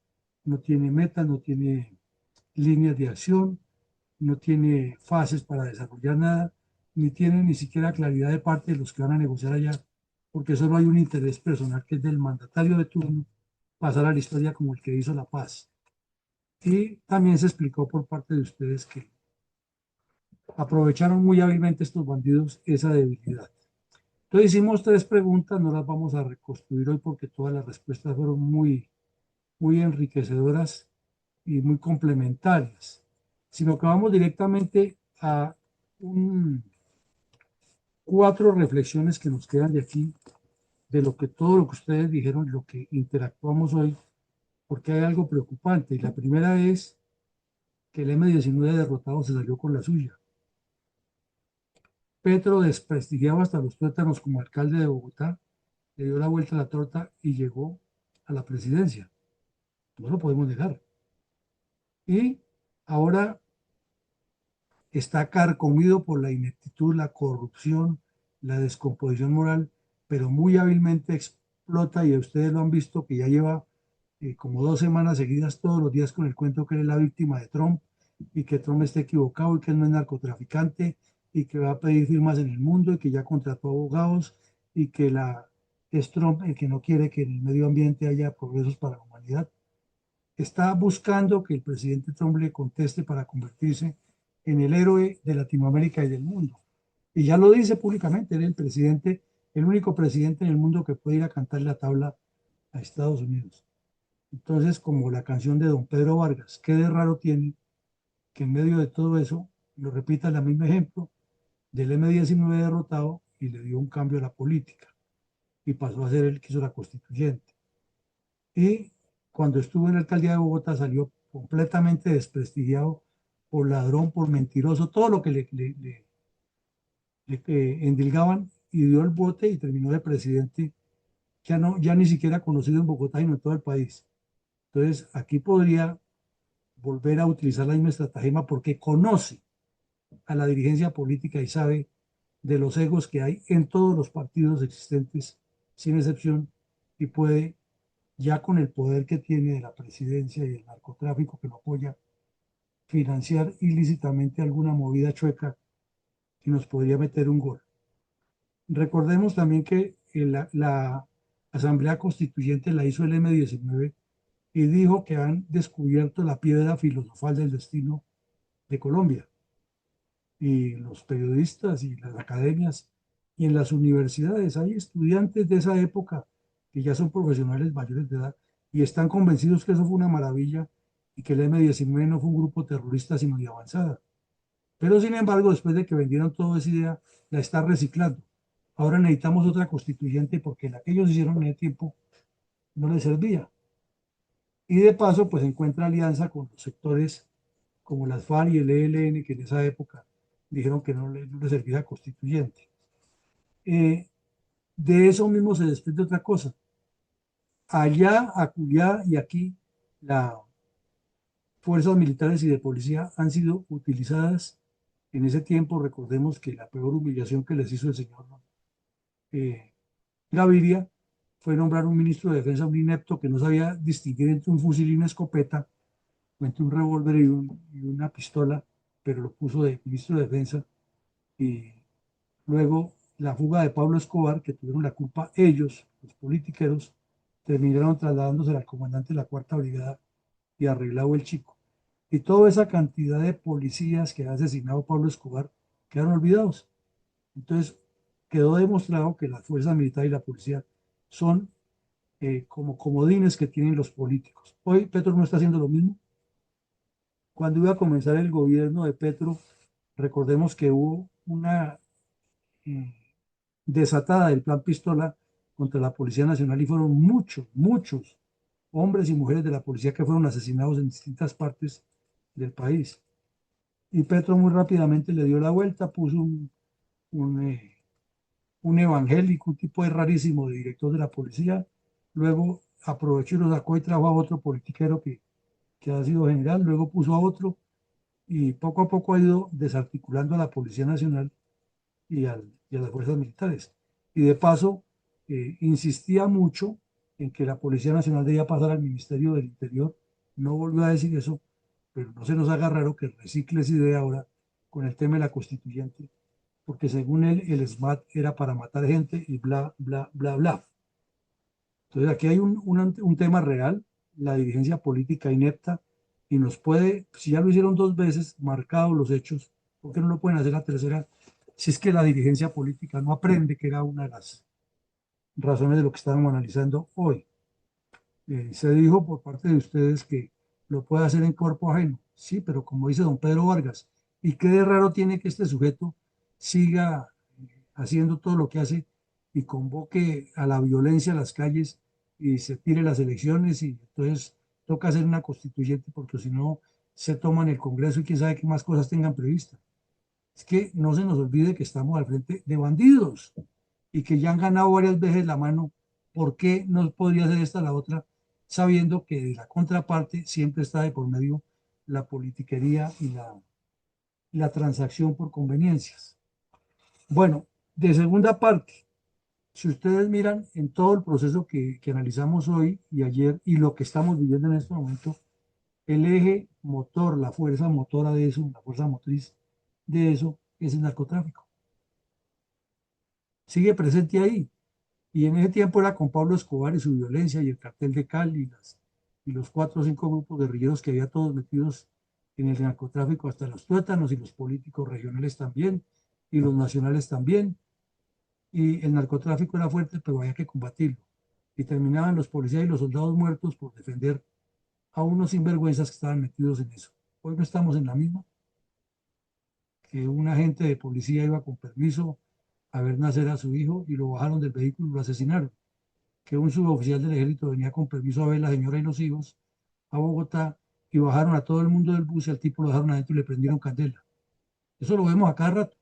no tiene metas, no tiene líneas de acción, no tiene fases para desarrollar nada, ni tiene ni siquiera claridad de parte de los que van a negociar allá, porque solo hay un interés personal que es del mandatario de turno, pasar a la historia como el que hizo la paz. Y también se explicó por parte de ustedes que aprovecharon muy hábilmente estos bandidos esa debilidad. Entonces hicimos 3 preguntas, no las vamos a reconstruir hoy porque todas las respuestas fueron muy enriquecedoras y muy complementarias, sino que vamos directamente a 4 reflexiones que nos quedan de aquí, de lo que todo lo que ustedes dijeron, lo que interactuamos hoy, porque hay algo preocupante. Y la primera es que el M-19 derrotado se salió con la suya. Petro, desprestigiado hasta los tuétanos como alcalde de Bogotá, le dio la vuelta a la torta y llegó a la presidencia. No lo podemos negar. Y ahora está carcomido por la ineptitud, la corrupción, la descomposición moral, pero muy hábilmente explota, y ustedes lo han visto, que ya lleva como 2 semanas seguidas todos los días con el cuento que él es la víctima de Trump y que Trump está equivocado y que él no es narcotraficante y que va a pedir firmas en el mundo y que ya contrató abogados y que es Trump el que no quiere que en el medio ambiente haya progresos para la humanidad. Está buscando que el presidente Trump le conteste para convertirse en el héroe de Latinoamérica y del mundo. Y ya lo dice públicamente, él es el presidente, el único presidente en el mundo que puede ir a cantar la tabla a Estados Unidos. Entonces, como la canción de don Pedro Vargas, ¿qué de raro tiene que en medio de todo eso lo repita el mismo ejemplo del M-19 derrotado y le dio un cambio a la política y pasó a ser el que hizo la constituyente? Y cuando estuvo en la alcaldía de Bogotá salió completamente desprestigiado por ladrón, por mentiroso, todo lo que le endilgaban, y dio el bote y terminó de presidente, ya, no, ya ni siquiera conocido en Bogotá, sino en todo el país. Entonces, aquí podría volver a utilizar la misma estratagema porque conoce a la dirigencia política y sabe de los egos que hay en todos los partidos existentes, sin excepción, y puede, ya con el poder que tiene de la presidencia y el narcotráfico que lo apoya, financiar ilícitamente alguna movida chueca que nos podría meter un gol. Recordemos también que la Asamblea Constituyente la hizo el M-19 y dijo que han descubierto la piedra filosofal del destino de Colombia. Y los periodistas y las academias y en las universidades hay estudiantes de esa época que ya son profesionales mayores de edad y están convencidos que eso fue una maravilla y que el M-19 no fue un grupo terrorista sino de avanzada. Pero sin embargo, después de que vendieron toda esa idea, la está reciclando. Ahora necesitamos otra constituyente porque la que ellos hicieron en ese tiempo no les servía. Y de paso, pues encuentra alianza con los sectores como las FARC y el ELN, que en esa época dijeron que no le servía constituyente. De eso mismo se desprende otra cosa. Allá, acullá y aquí, las fuerzas militares y de policía han sido utilizadas en ese tiempo. Recordemos que la peor humillación que les hizo el señor Gaviria fue nombrar un ministro de defensa, un inepto que no sabía distinguir entre un fusil y una escopeta, o entre un revólver y una pistola, pero lo puso de ministro de defensa. Y luego la fuga de Pablo Escobar, que tuvieron la culpa ellos, los politiqueros, terminaron trasladándose al comandante de la Cuarta Brigada y arreglado el chico. Y toda esa cantidad de policías que ha asesinado Pablo Escobar quedaron olvidados. Entonces quedó demostrado que la fuerza militar y la policía son como comodines que tienen los políticos. Hoy Petro no está haciendo lo mismo. Cuando iba a comenzar el gobierno de Petro, recordemos que hubo una eh, desatada del plan Pistola contra la Policía Nacional y fueron muchos hombres y mujeres de la policía que fueron asesinados en distintas partes del país. Y Petro muy rápidamente le dio la vuelta, puso un, un evangélico, un tipo de rarísimo de director de la policía, luego aprovechó y lo sacó y trajo a otro politiquero que ha sido general, luego puso a otro y poco a poco ha ido desarticulando a la Policía Nacional y a las fuerzas militares. Y de paso, insistía mucho en que la Policía Nacional debía pasar al Ministerio del Interior. No volvió a decir eso, pero no se nos haga raro que recicle esa idea ahora con el tema de la constituyente, porque según él, el SMAT era para matar gente y bla, bla, bla, bla. Entonces aquí hay un tema real, la dirigencia política inepta, y nos puede, si ya lo hicieron 2 veces, marcados los hechos, ¿por qué no lo pueden hacer la tercera? Si es que la dirigencia política no aprende, que era una de las razones de lo que estábamos analizando hoy. Se dijo por parte de ustedes que lo puede hacer en cuerpo ajeno. Sí, pero como dice don Pedro Vargas, ¿y qué de raro tiene que este sujeto siga haciendo todo lo que hace y convoque a la violencia a las calles y se tire las elecciones y entonces toca hacer una constituyente porque si no se toman el Congreso y quién sabe qué más cosas tengan previstas? Es que no se nos olvide que estamos al frente de bandidos y que ya han ganado varias veces la mano. ¿Por qué no podría ser esta la otra, sabiendo que de la contraparte siempre está de por medio la politiquería y la transacción por conveniencias? Bueno, de segunda parte, si ustedes miran en todo el proceso que analizamos hoy y ayer y lo que estamos viviendo en este momento, el eje motor, la fuerza motora de eso, la fuerza motriz de eso es el narcotráfico. Sigue presente ahí. Y en ese tiempo era con Pablo Escobar y su violencia y el cartel de Cali y los 4 o 5 grupos guerrilleros que había todos metidos en el narcotráfico, hasta los tuétanos y los políticos regionales también y los nacionales también. Y el narcotráfico era fuerte, pero había que combatirlo. Y terminaban los policías y los soldados muertos por defender a unos sinvergüenzas que estaban metidos en eso. Hoy no estamos en la misma, que un agente de policía iba con permiso a ver nacer a su hijo y lo bajaron del vehículo y lo asesinaron. Que un suboficial del ejército venía con permiso a ver a la señora y los hijos a Bogotá y bajaron a todo el mundo del bus y al tipo lo dejaron adentro y le prendieron candela. Eso lo vemos a cada rato,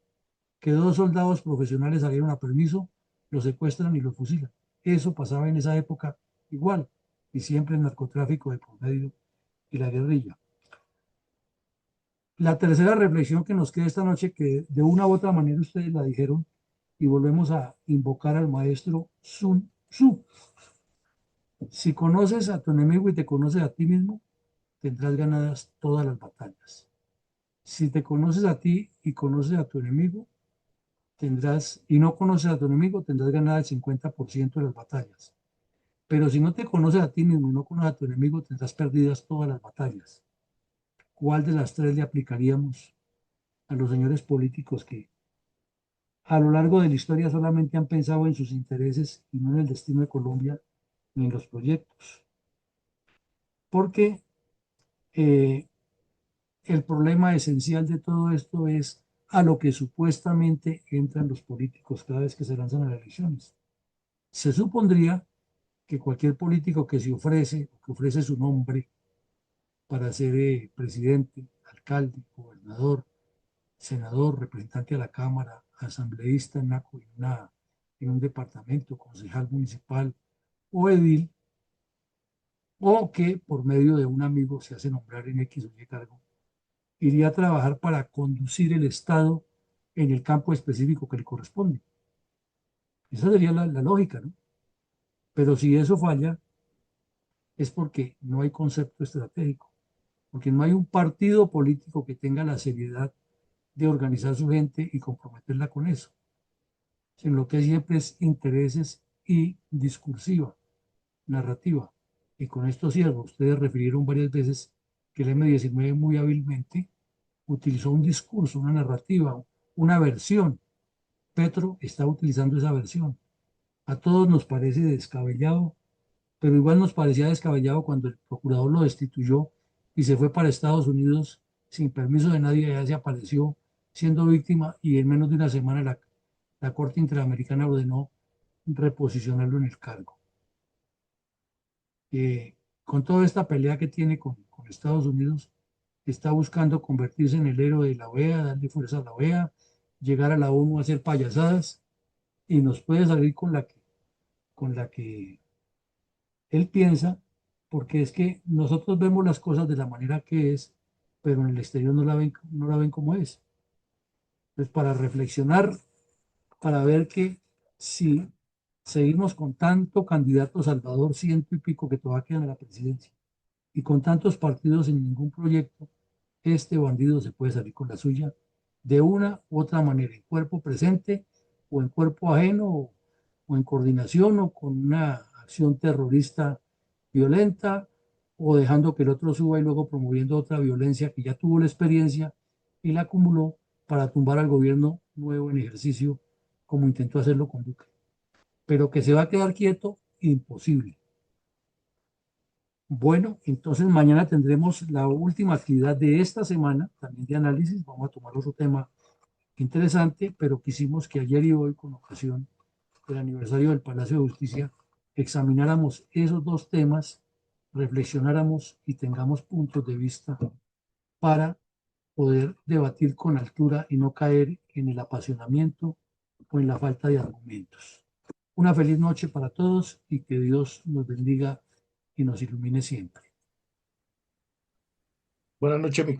que 2 soldados profesionales salieron a permiso, los secuestran y los fusilan. Eso pasaba en esa época igual, y siempre el narcotráfico de por medio y la guerrilla. La tercera reflexión que nos queda esta noche, que de una u otra manera ustedes la dijeron, y volvemos a invocar al maestro Sun Tzu. Si conoces a tu enemigo y te conoces a ti mismo, tendrás ganadas todas las batallas. Si te conoces a ti y conoces a tu enemigo, y no conoces a tu enemigo, tendrás ganada el 50% de las batallas. Pero si no te conoces a ti mismo y no conoces a tu enemigo, tendrás perdidas todas las batallas. ¿Cuál de las tres le aplicaríamos a los señores políticos que a lo largo de la historia solamente han pensado en sus intereses y no en el destino de Colombia ni en los proyectos? Porque el problema esencial de todo esto es a lo que supuestamente entran los políticos cada vez que se lanzan a las elecciones. Se supondría que cualquier político que se ofrece, que ofrece su nombre para ser presidente, alcalde, gobernador, senador, representante a la Cámara, asambleísta en un departamento, concejal municipal o edil, o que por medio de un amigo se hace nombrar en X o Y cargo, iría a trabajar para conducir el Estado en el campo específico que le corresponde. Esa sería la lógica, ¿no? Pero si eso falla, es porque no hay concepto estratégico, porque no hay un partido político que tenga la seriedad de organizar su gente y comprometerla con eso, sino lo que siempre es intereses y discursiva, narrativa. Y con esto cierro. Ustedes refirieron varias veces que el M-19 muy hábilmente utilizó un discurso, una narrativa, una versión. Petro está utilizando esa versión. A todos nos parece descabellado, pero igual nos parecía descabellado cuando el procurador lo destituyó y se fue para Estados Unidos sin permiso de nadie, ya se apareció siendo víctima y en menos de una semana la Corte Interamericana ordenó reposicionarlo en el cargo. Con toda esta pelea que tiene con Estados Unidos, está buscando convertirse en el héroe de la OEA, darle fuerza a la OEA, llegar a la ONU a hacer payasadas y nos puede salir con la que él piensa, porque es que nosotros vemos las cosas de la manera que es, pero en el exterior no la ven como es. Entonces, para reflexionar, para ver que si seguimos con tanto candidato Salvador, ciento y pico que todavía quedan en la presidencia, y con tantos partidos sin ningún proyecto, este bandido se puede salir con la suya de una u otra manera, en cuerpo presente o en cuerpo ajeno o en coordinación o con una acción terrorista violenta o dejando que el otro suba y luego promoviendo otra violencia que ya tuvo la experiencia y la acumuló para tumbar al gobierno nuevo en ejercicio como intentó hacerlo con Duque. Pero que se va a quedar quieto, imposible. Bueno, entonces mañana tendremos la última actividad de esta semana, también de análisis. Vamos a tomar otro tema interesante, pero quisimos que ayer y hoy, con ocasión del aniversario del Palacio de Justicia, examináramos esos dos temas, reflexionáramos y tengamos puntos de vista para poder debatir con altura y no caer en el apasionamiento o en la falta de argumentos. Una feliz noche para todos y que Dios nos bendiga y nos ilumine siempre. Buenas noches, mi